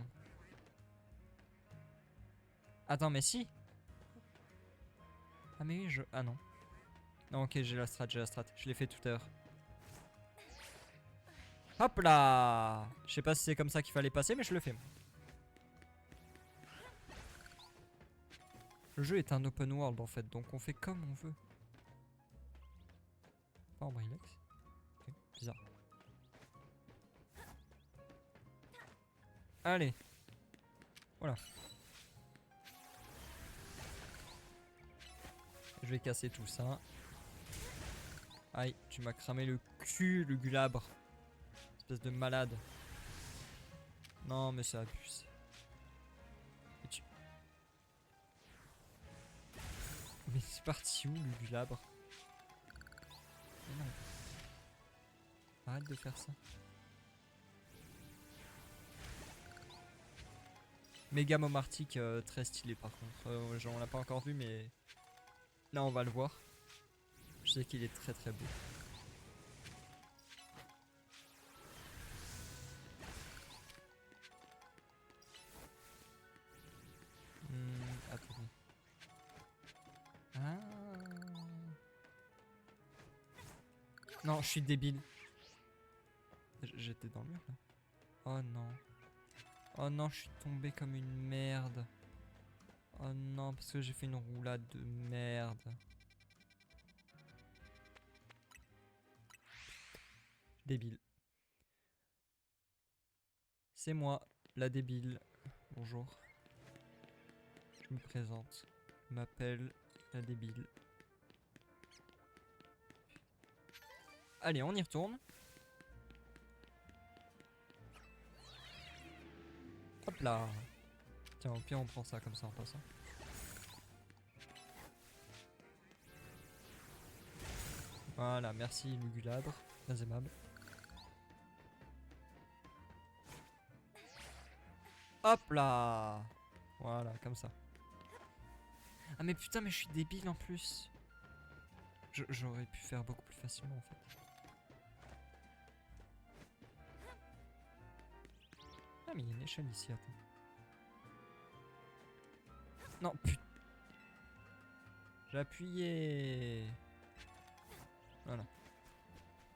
Attends mais si. Ah mais oui je... Ah non. Non ok j'ai la strat. Je l'ai fait tout à l'heure. Hop là. Je sais pas si c'est comme ça qu'il fallait passer, mais je le fais. Moi. Le jeu est un open world en fait, donc on fait comme on veut. Pas en brilex. Ok, bizarre. Allez. Voilà. Je vais casser tout ça. Aïe, tu m'as cramé le cul, le gulabre. Espèce de malade. Non, mais ça abuse. Et tu... Mais c'est parti où le gulabre? Mais non. Arrête de faire ça. Méga Momartic, très stylé par contre. On l'a pas encore vu, mais là on va le voir. Je sais qu'il est très très beau. Attendez. Ah. Non, je suis débile. J'étais dans le mur là. Oh non. Oh non, je suis tombé comme une merde. Oh non, parce que j'ai fait une roulade de merde. Débile. C'est moi, la débile. Bonjour. Je me présente. Je m'appelle la débile. Allez, on y retourne. Hop là. Tiens, au pire, on prend ça comme ça en passant. Voilà, merci Lugulabre. Très aimable. Hop là. Voilà, comme ça. Ah mais putain, mais je suis débile en plus. J'aurais pu faire beaucoup plus facilement en fait. Ah mais il y a une échelle ici, attends. Non, putain. J'ai appuyé. Voilà.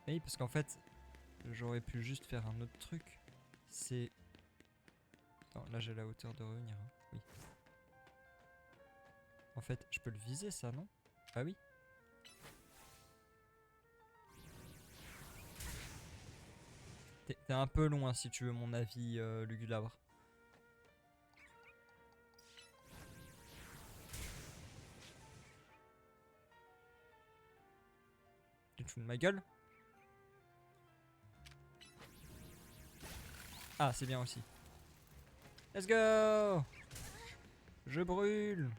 Oui, parce qu'en fait, j'aurais pu juste faire un autre truc. C'est... Attends, là j'ai la hauteur de revenir. Hein. Oui. En fait, je peux le viser ça, non? Ah oui. T'es un peu loin si tu veux mon avis, Lugulabre. Tu te fous de ma gueule? Ah, c'est bien aussi. Let's go! Je brûle!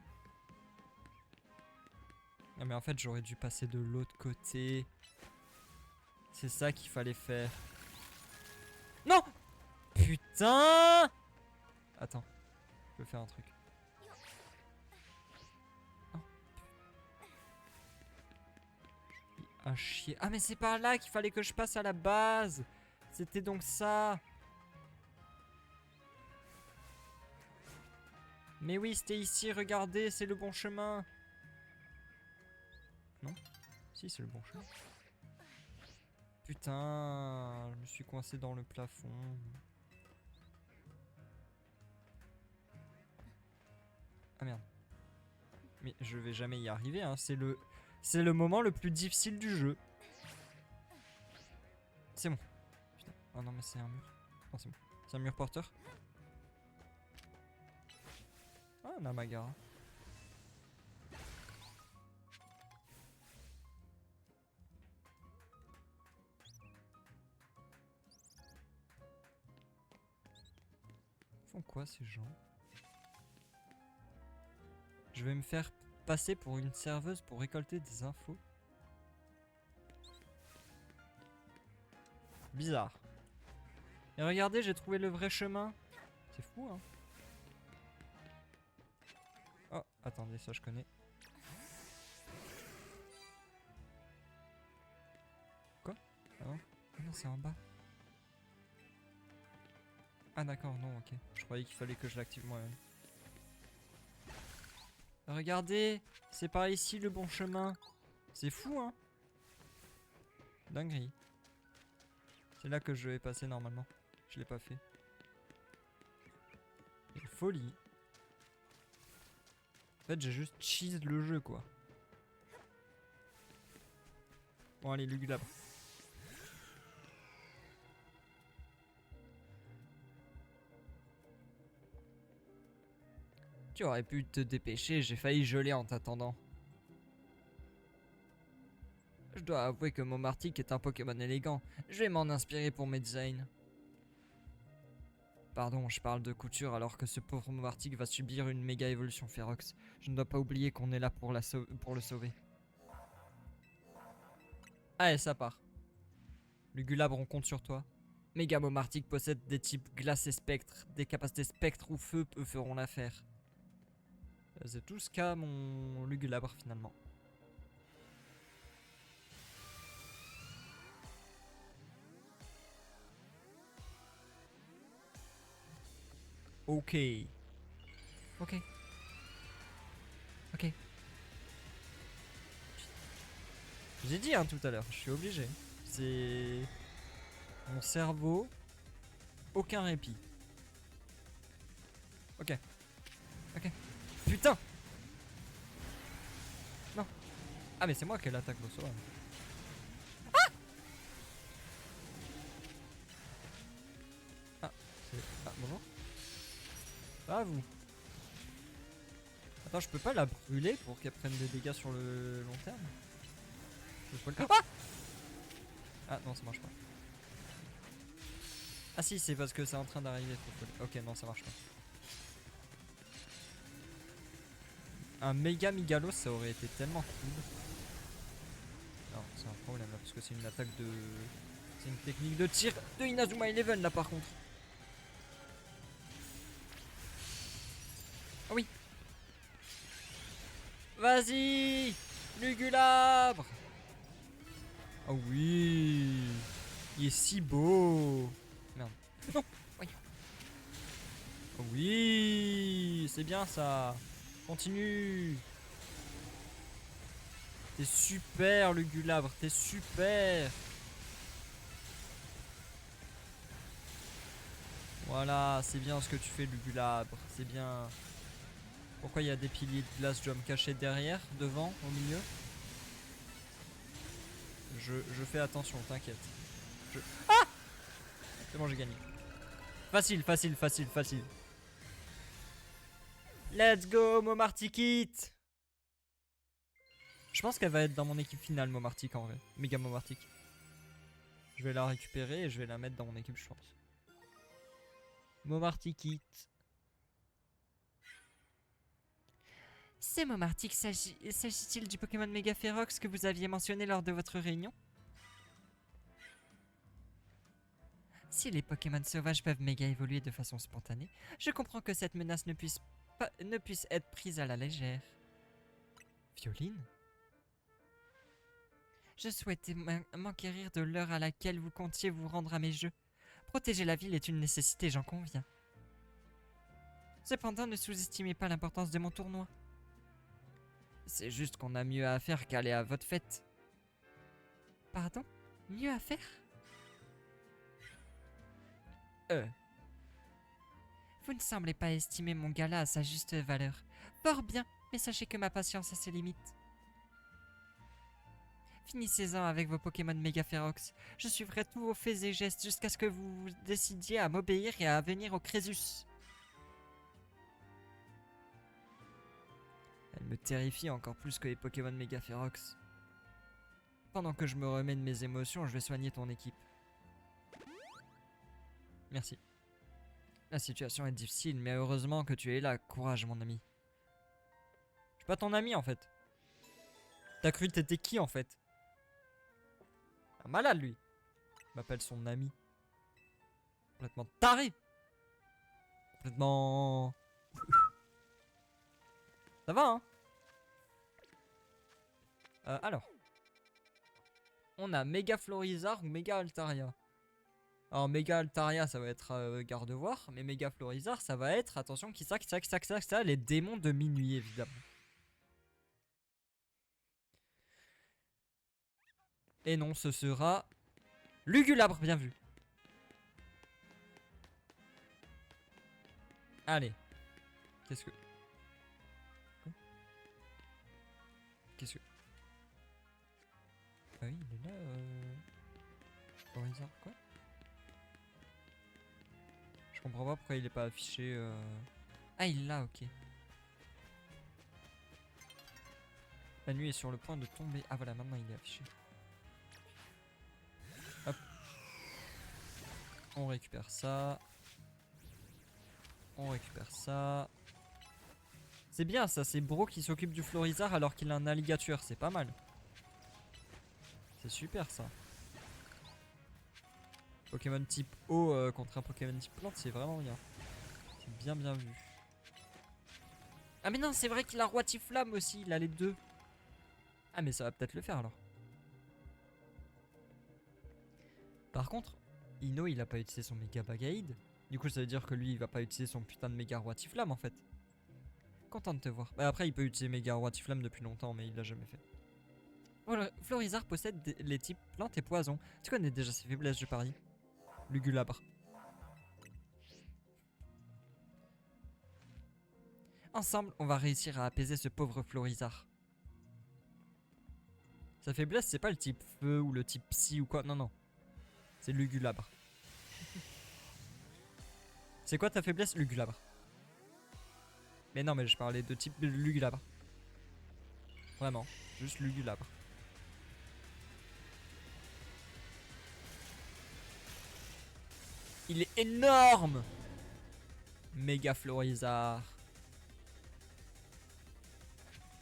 Non mais en fait j'aurais dû passer de l'autre côté. C'est ça qu'il fallait faire. Non! Putain! Attends, je veux faire un truc. Oh. Ah chier. Ah mais c'est par là qu'il fallait que je passe à la base. C'était donc ça. Mais oui, c'était ici, regardez, c'est le bon chemin. Non? Si, c'est le bon chemin. Putain, je me suis coincé dans le plafond. Ah merde. Mais je vais jamais y arriver, hein. C'est le moment le plus difficile du jeu. C'est bon. Putain. Oh non, mais c'est un mur. Oh, c'est bon. C'est un mur porteur. Ah, Namagara. Ils font quoi ces gens? Je vais me faire passer pour une serveuse pour récolter des infos. Bizarre. Et regardez, j'ai trouvé le vrai chemin. C'est fou, hein. Oh, attendez, ça je connais. Quoi? Ah non, ah non c'est en bas. Ah d'accord, non, ok. Je croyais qu'il fallait que je l'active moi-même. Regardez, c'est par ici le bon chemin. C'est fou, hein. Dinguerie. C'est là que je vais passer normalement. Je l'ai pas fait. Quelle folie. En fait, j'ai juste cheese le jeu, quoi. Bon, allez, Lugulabre. Tu aurais pu te dépêcher, j'ai failli geler en t'attendant. Je dois avouer que Momartic est un Pokémon élégant. Je vais m'en inspirer pour mes designs. Pardon, je parle de couture alors que ce pauvre Momartic va subir une méga évolution férox. Je ne dois pas oublier qu'on est là pour le sauver. Allez, ça part. Lugulabre, on compte sur toi. Méga Momartic possède des types glace et spectre. Des capacités spectre ou feu feront l'affaire. C'est tout ce qu'a mon Lugulabre finalement. Ok. Ok. Ok. J'ai dit hein, tout à l'heure, je suis obligé. C'est... Mon cerveau... Aucun répit. Ok. Ok. Putain. Non. Ah mais c'est moi qui ai l'attaque de sauvage. Ah, ah bonjour. Ah vous. Attends, je peux pas la brûler pour qu'elle prenne des dégâts sur le long terme. Je peux le... Ah non, ça marche pas. Ah si, c'est parce que c'est en train d'arriver. Ok, non, ça marche pas. Un méga Migalos, ça aurait été tellement cool. Non, c'est un problème là, parce que c'est une attaque de... C'est une technique de tir de Inazuma Eleven là par contre. Ah oui. Vas-y, Lugulabre. Oh oui. Il est si beau. Merde. Non. Oui. Oh oui. C'est bien ça. Continue. T'es super, Lugulabre. T'es super. Voilà, c'est bien ce que tu fais, Lugulabre. C'est bien. Pourquoi il y a des piliers de glace jump cachés derrière, devant, au milieu? Je fais attention, t'inquiète. Ah! C'est bon, j'ai gagné. Facile, facile, facile, facile. Let's go, Momartikit! Je pense qu'elle va être dans mon équipe finale, Momartik, en vrai. Méga Momartik. Je vais la récupérer et je vais la mettre dans mon équipe, je pense. Momartikit. C'est Momartik, s'agit-il du Pokémon Mega Ferox que vous aviez mentionné lors de votre réunion? Si les Pokémon sauvages peuvent méga évoluer de façon spontanée, je comprends que cette menace ne puisse être prise à la légère. Violine? Je souhaitais m'enquérir de l'heure à laquelle vous comptiez vous rendre à mes jeux. Protéger la ville est une nécessité, j'en conviens. Cependant, ne sous-estimez pas l'importance de mon tournoi. C'est juste qu'on a mieux à faire qu'aller à votre fête. Pardon? Mieux à faire? Vous ne semblez pas estimer mon gala à sa juste valeur. Fort bien, mais sachez que ma patience a ses limites. Finissez-en avec vos Pokémon méga férox. Je suivrai tous vos faits et gestes jusqu'à ce que vous décidiez à m'obéir et à venir au Crésus. Elle me terrifie encore plus que les Pokémon méga férox. Pendant que je me remets de mes émotions, je vais soigner ton équipe. Merci. La situation est difficile, mais heureusement que tu es là. Courage, mon ami. Je suis pas ton ami, en fait. T'as cru que t'étais qui, en fait? Un malade, lui. Il m'appelle son ami. Complètement taré. Complètement... Ça va, hein? Alors. On a Méga Florizarre ou Méga Altaria. Alors Méga Altaria ça va être Gardevoir, mais Méga Florizarre ça va être, attention, qui ça, les démons de minuit évidemment. Et non, ce sera Lugulabre, bien vu. Allez. Qu'est-ce que... Quoi? Qu'est-ce que... Ah oui, il est là, Florizard, quoi? Je comprends pas pourquoi il est pas affiché, Ah, il est là, ok. La nuit est sur le point de tomber. Ah voilà, maintenant il est affiché. Hop. On récupère ça. On récupère ça. C'est bien ça, c'est Bro qui s'occupe du Florizard alors qu'il a un alligator, c'est pas mal. C'est super ça. Pokémon type eau contre un Pokémon type plante, c'est vraiment bien. C'est bien bien vu. Ah mais non, c'est vrai qu'il a Roi Tiflamme aussi, il a les deux. Ah mais ça va peut-être le faire alors. Par contre, Ino il a pas utilisé son méga Bagaïd. Du coup ça veut dire que lui il va pas utiliser son putain de méga Roi Tiflamme en fait. Content de te voir. Bah après il peut utiliser méga Roi Tiflamme depuis longtemps mais il l'a jamais fait. Voilà, Florizard possède les types plantes et poison. Tu connais déjà ses faiblesses, je parie. Lugulabre. Ensemble, on va réussir à apaiser ce pauvre Florizard. Sa faiblesse, c'est pas le type feu ou le type psy ou quoi. Non, non. C'est Lugulabre. C'est quoi ta faiblesse? Lugulabre. Mais non, mais je parlais de type Lugulabre. Vraiment. Juste Lugulabre. Il est énorme! Méga Florizard.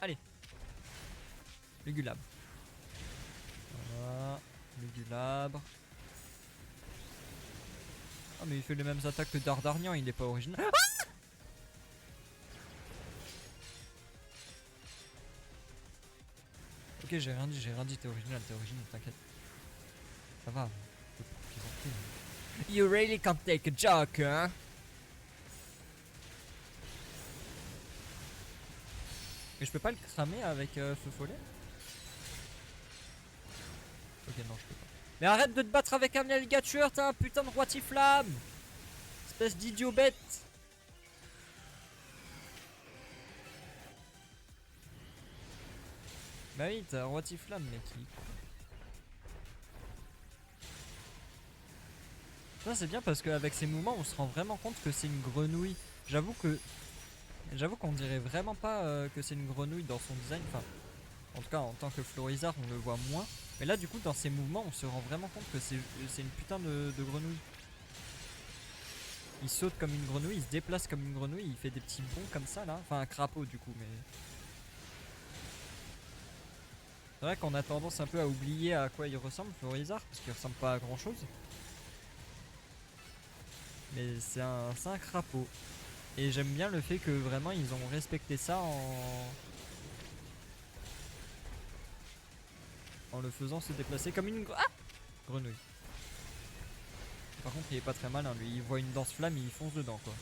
Allez. Lugulabre. Voilà. Lugulabre. Ah mais il fait les mêmes attaques que Dardarnian, il est pas original. Ah ok, j'ai rien dit, t'es original, t'inquiète. Ça va. You really can't take a joke, hein? Mais je peux pas le cramer avec feu follet? Ok, non, je peux pas. Mais arrête de te battre avec un alligator, t'as un putain de Roi Tiflamme! Espèce d'idiot bête! Bah oui, t'as un Roi Tiflamme, mec. Ça, c'est bien parce qu'avec ces mouvements, on se rend vraiment compte que c'est une grenouille. J'avoue qu'on dirait vraiment pas que c'est une grenouille dans son design. Enfin, en tout cas, en tant que Florizard, on le voit moins. Mais là, du coup, dans ces mouvements, on se rend vraiment compte que c'est une putain de grenouille. Il saute comme une grenouille, il se déplace comme une grenouille, il fait des petits bonds comme ça là. Enfin, un crapaud du coup, mais. C'est vrai qu'on a tendance un peu à oublier à quoi il ressemble, Florizard, parce qu'il ressemble pas à grand chose. Mais c'est un crapaud. Et j'aime bien le fait que vraiment ils ont respecté ça en le faisant se déplacer comme une grenouille. Par contre il est pas très malin lui, il voit une danse flamme et il fonce dedans quoi.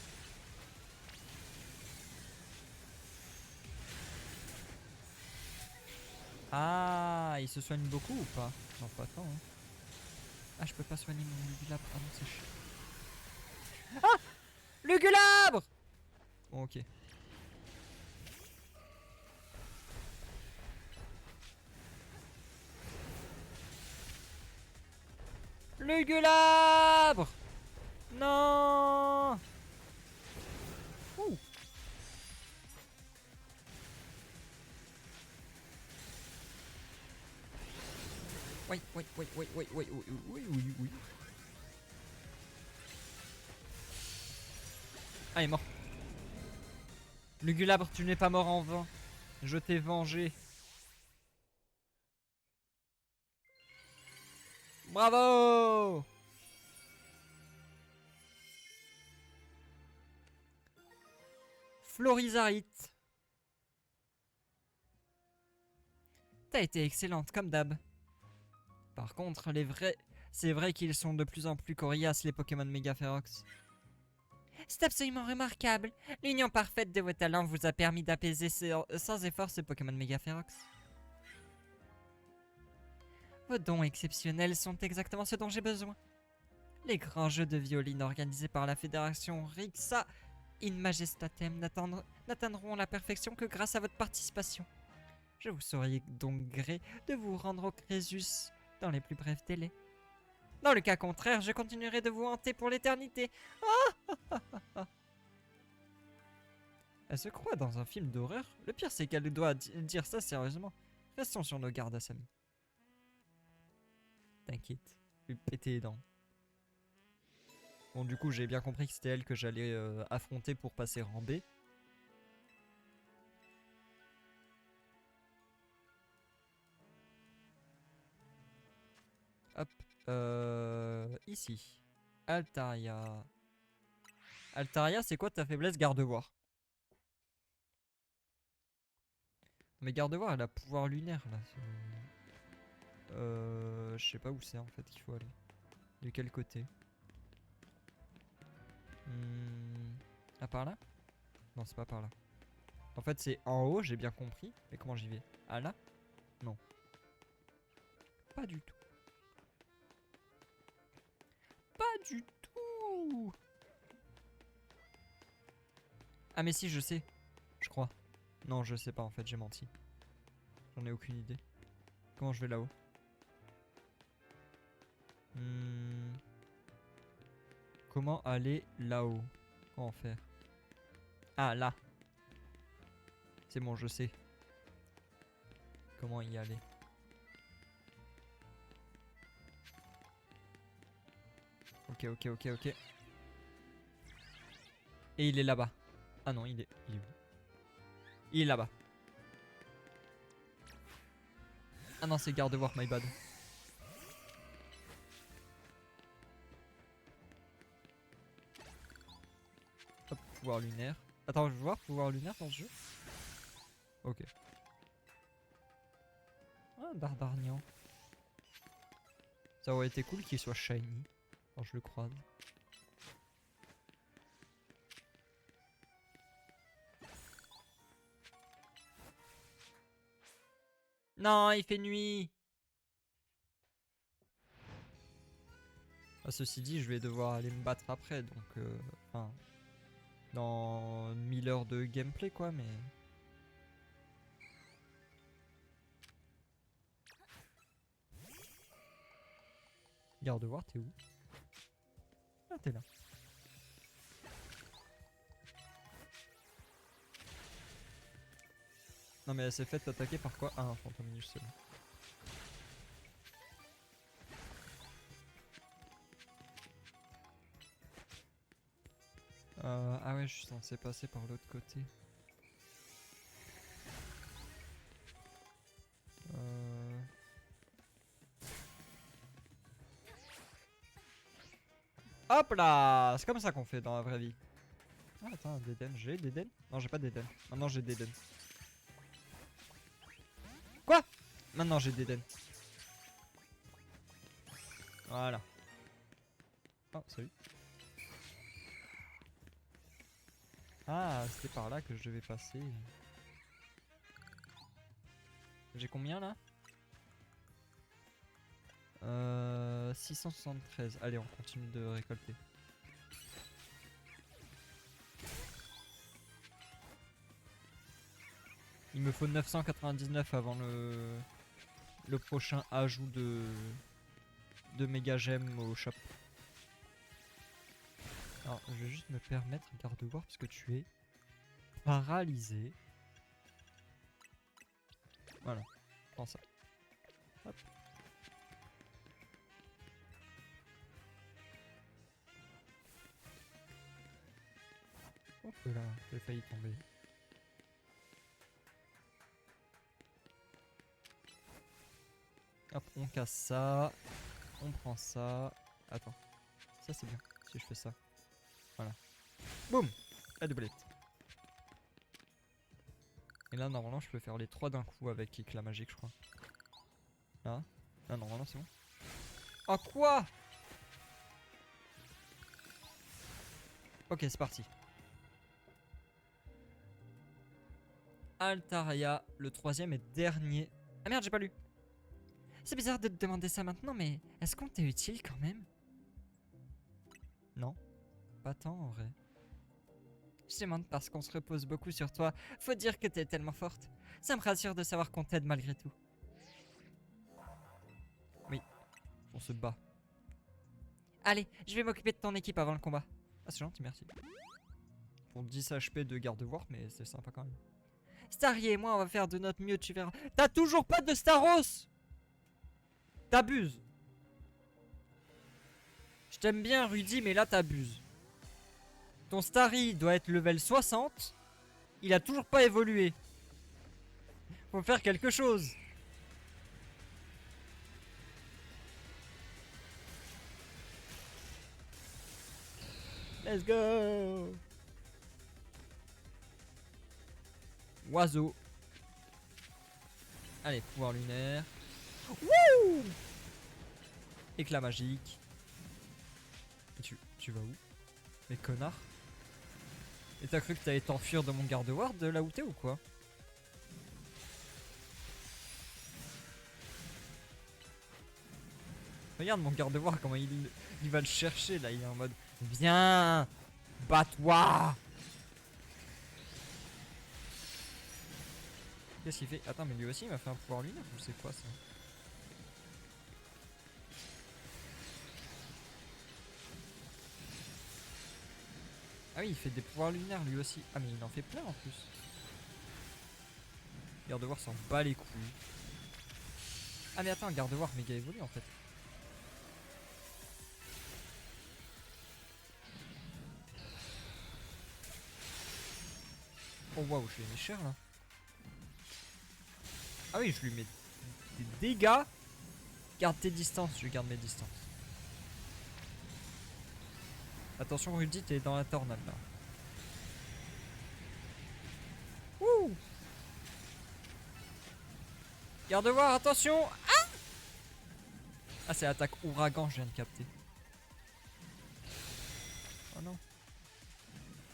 Ah, il se soigne beaucoup ou pas? Non, pas tant hein. Ah, je peux pas soigner mon Lugulabre. Ah non, c'est chiant. Ah, Lugulabre. Bon, ok. Lugulabre. Non. Ouh. Oui, oui, oui, oui, oui, oui, oui, oui, oui, oui. Ah, il est mort. Lugulabre, tu n'es pas mort en vain. Je t'ai vengé. Bravo! Florizarite. T'as été excellente comme d'hab. Par contre, c'est vrai qu'ils sont de plus en plus coriaces les Pokémon Mega Ferox. C'est absolument remarquable. L'union parfaite de vos talents vous a permis d'apaiser sans effort ce Pokémon Mega Ferox. Vos dons exceptionnels sont exactement ce dont j'ai besoin. Les grands jeux de violine organisés par la fédération Rixa In Majestatem n'atteindront la perfection que grâce à votre participation. Je vous saurais donc gré de vous rendre au Crésus dans les plus brefs délais. Dans le cas contraire, je continuerai de vous hanter pour l'éternité. Elle se croit dans un film d'horreur. Le pire, c'est qu'elle doit dire ça sérieusement. Restons sur nos gardes, Asami. T'inquiète, je vais péter les dents. Bon, du coup, j'ai bien compris que c'était elle que j'allais affronter pour passer rang B. Hop. Ici. Altaria. Altaria, c'est quoi ta faiblesse? Garde-voir. Mais garde-voir, elle a pouvoir lunaire, là. Je sais pas où c'est, en fait, qu'il faut aller. De quel côté? Ah, par là? Non, c'est pas par là. En fait, c'est en haut, j'ai bien compris. Mais comment j'y vais? Ah, là? Non. Pas du tout. Pas du tout. Ah, mais si, je sais. Je crois. Non, je sais pas, en fait, j'ai menti. J'en ai aucune idée. Comment je vais là-haut? Comment aller là-haut? Comment faire? Ah, là. C'est bon, je sais. Comment y aller? Ok, ok, ok, ok. Et il est là-bas. Ah non, il est où? Il est là-bas. Ah non, c'est garde-voir, my bad. Hop, pouvoir lunaire. Attends, je veux voir pouvoir lunaire dans ce jeu. Ok. Ah, Dardarnian. Ça aurait été cool qu'il soit shiny quand je le croise. Non, il fait nuit. Ah, ceci dit, je vais devoir aller me battre après, donc enfin, dans 1000 heures de gameplay quoi, mais... Garde voir, t'es où? Ah, t'es là. Non mais elle s'est faite attaquer par quoi? Ah, un Fantominus, c'est bon. Ah ouais, je suis censé passer par l'autre côté. Hop là! C'est comme ça qu'on fait dans la vraie vie. Ah attends, d'Eden, j'ai d'Eden? Non, j'ai pas d'Eden. Maintenant j'ai d'Eden. Quoi? Maintenant j'ai d'Eden. Voilà. Oh, salut. Ah, c'était par là que je devais passer. J'ai combien là? 673. Allez, on continue de récolter. Il me faut 999 avant le prochain ajout de méga gemmes au shop. Alors, je vais juste me permettre, garde voir, parce que tu es paralysé. Voilà, prends ça. Hop. Hop là, j'ai failli tomber. Hop, on casse ça. On prend ça. Attends, ça c'est bien, si je fais ça. Voilà. Boum! La doublette. Et là, normalement, je peux faire les 3 d'un coup avec éclat magique, je crois. Là. Là, normalement, c'est bon. Oh, quoi? Ok, c'est parti. Altaria, le 3e et dernier. Ah merde, j'ai pas lu. C'est bizarre de te demander ça maintenant, mais est-ce qu'on t'est utile quand même? Non, pas tant en vrai. Je demande parce qu'on se repose beaucoup sur toi. Faut dire que t'es tellement forte. Ça me rassure de savoir qu'on t'aide malgré tout. Oui, on se bat. Allez, je vais m'occuper de ton équipe avant le combat. Ah, c'est gentil, merci. Pour 10 HP de garde-voir, mais c'est sympa quand même. Starry et moi, on va faire de notre mieux, tu verras. T'as toujours pas de Staros! T'abuses. Je t'aime bien, Rudy, mais là, t'abuses. Ton Starry doit être level 60. Il a toujours pas évolué. Faut faire quelque chose. Let's go. Oiseau. Allez, pouvoir lunaire. Wouh! Éclat magique. Et tu vas où? Mais connard. Et t'as cru que t'allais t'enfuir de mon garde-ward de là où t'es ou quoi? Regarde mon garde-ward comment il va le chercher là, il est en mode viens, bats-toi. Qu'est-ce qu'il fait? Attends, mais lui aussi il m'a fait un pouvoir lunaire ou c'est quoi ça? Ah oui, il fait des pouvoirs lunaires lui aussi. Ah mais il en fait plein en plus. Garde-voir s'en bat les couilles. Ah mais attends, garde-voir méga évolue en fait. Oh waouh, je lui ai mis cher là. Ah oui, je lui mets des dégâts. Garde tes distances, je garde mes distances. Attention Rudy, t'es dans la tornade là. Ouh! Garde-voir, attention! Ah! Ah, c'est attaque ouragan, je viens de capter. Oh non.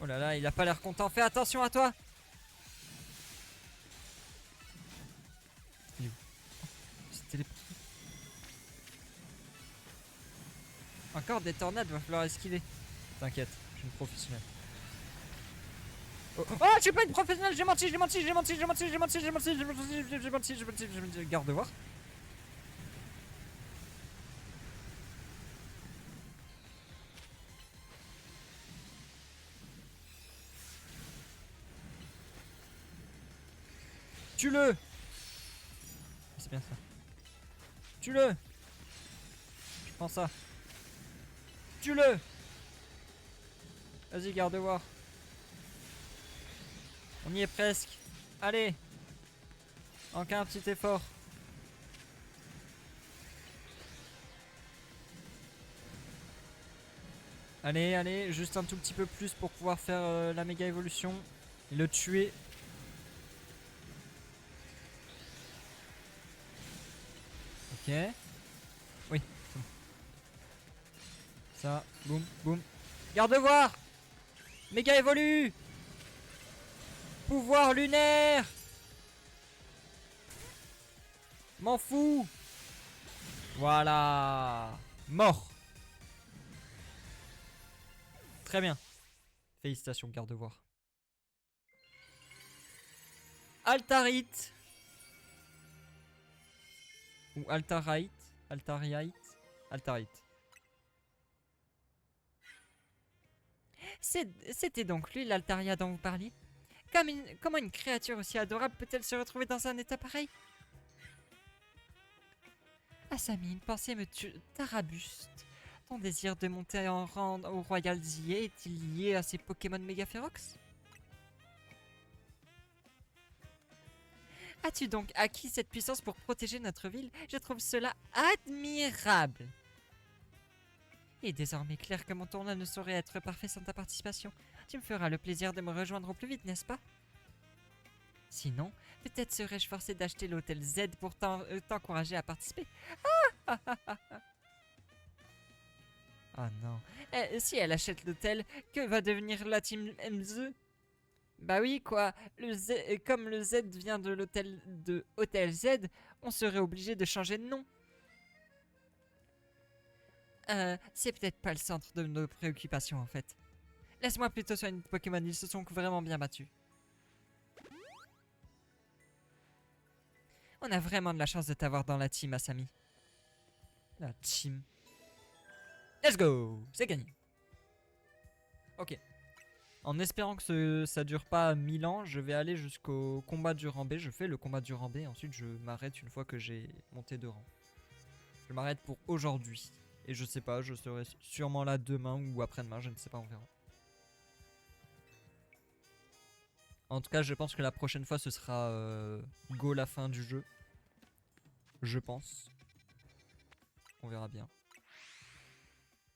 Oh là là, il a pas l'air content. Fais attention à toi! Il est où? Oh, c'est téléporté. Encore des tornades, va falloir esquiver. T'inquiète, je suis une professionnelle. Oh, oh, je suis pas une professionnelle, j'ai menti. Garde voir. Tue-le! C'est bien ça. Tue-le! Je prends ça. Tue-le! Vas-y, garde voir. On y est presque. Allez! Encore un petit effort. Allez, allez, juste un tout petit peu plus pour pouvoir faire la méga évolution. Et le tuer. Ok. Oui. Ça, boum, boum. Garde voir! Méga évolue! Pouvoir lunaire! M'en fous! Voilà! Mort! Très bien. Félicitations, garde voir. Altarite! Ou Altarite? Altarite? Altarite. C'était donc lui l'Altaria dont vous parliez? Comment une créature aussi adorable peut-elle se retrouver dans un état pareil? Ah Samy, une pensée me tarabuste. Ton désir de monter en rang au Royal Zier est-il lié à ces Pokémon méga férox? As-tu donc acquis cette puissance pour protéger notre ville? Je trouve cela admirable. Il est désormais clair que mon tournoi ne saurait être parfait sans ta participation. Tu me feras le plaisir de me rejoindre au plus vite, n'est-ce pas? Sinon, peut-être serais-je forcé d'acheter l'hôtel Z pour t'encourager à participer. Ah non. Si elle achète l'hôtel, que va devenir la team MZ? Bah oui, quoi. Comme le Z vient de l'hôtel de Hôtel Z, on serait obligé de changer de nom. C'est peut-être pas le centre de nos préoccupations en fait. Laisse-moi plutôt soigner Pokémon, ils se sont vraiment bien battus. On a vraiment de la chance de t'avoir dans la team, Asami. La team. Let's go! C'est gagné. Ok. En espérant que ça dure pas 1000 ans, je vais aller jusqu'au combat du rang B. Je fais le combat du rang B. Ensuite, je m'arrête une fois que j'ai monté de rang. Je m'arrête pour aujourd'hui. Et je sais pas, je serai sûrement là demain ou après-demain. Je ne sais pas, on verra. En tout cas, je pense que la prochaine fois, ce sera go la fin du jeu. Je pense. On verra bien.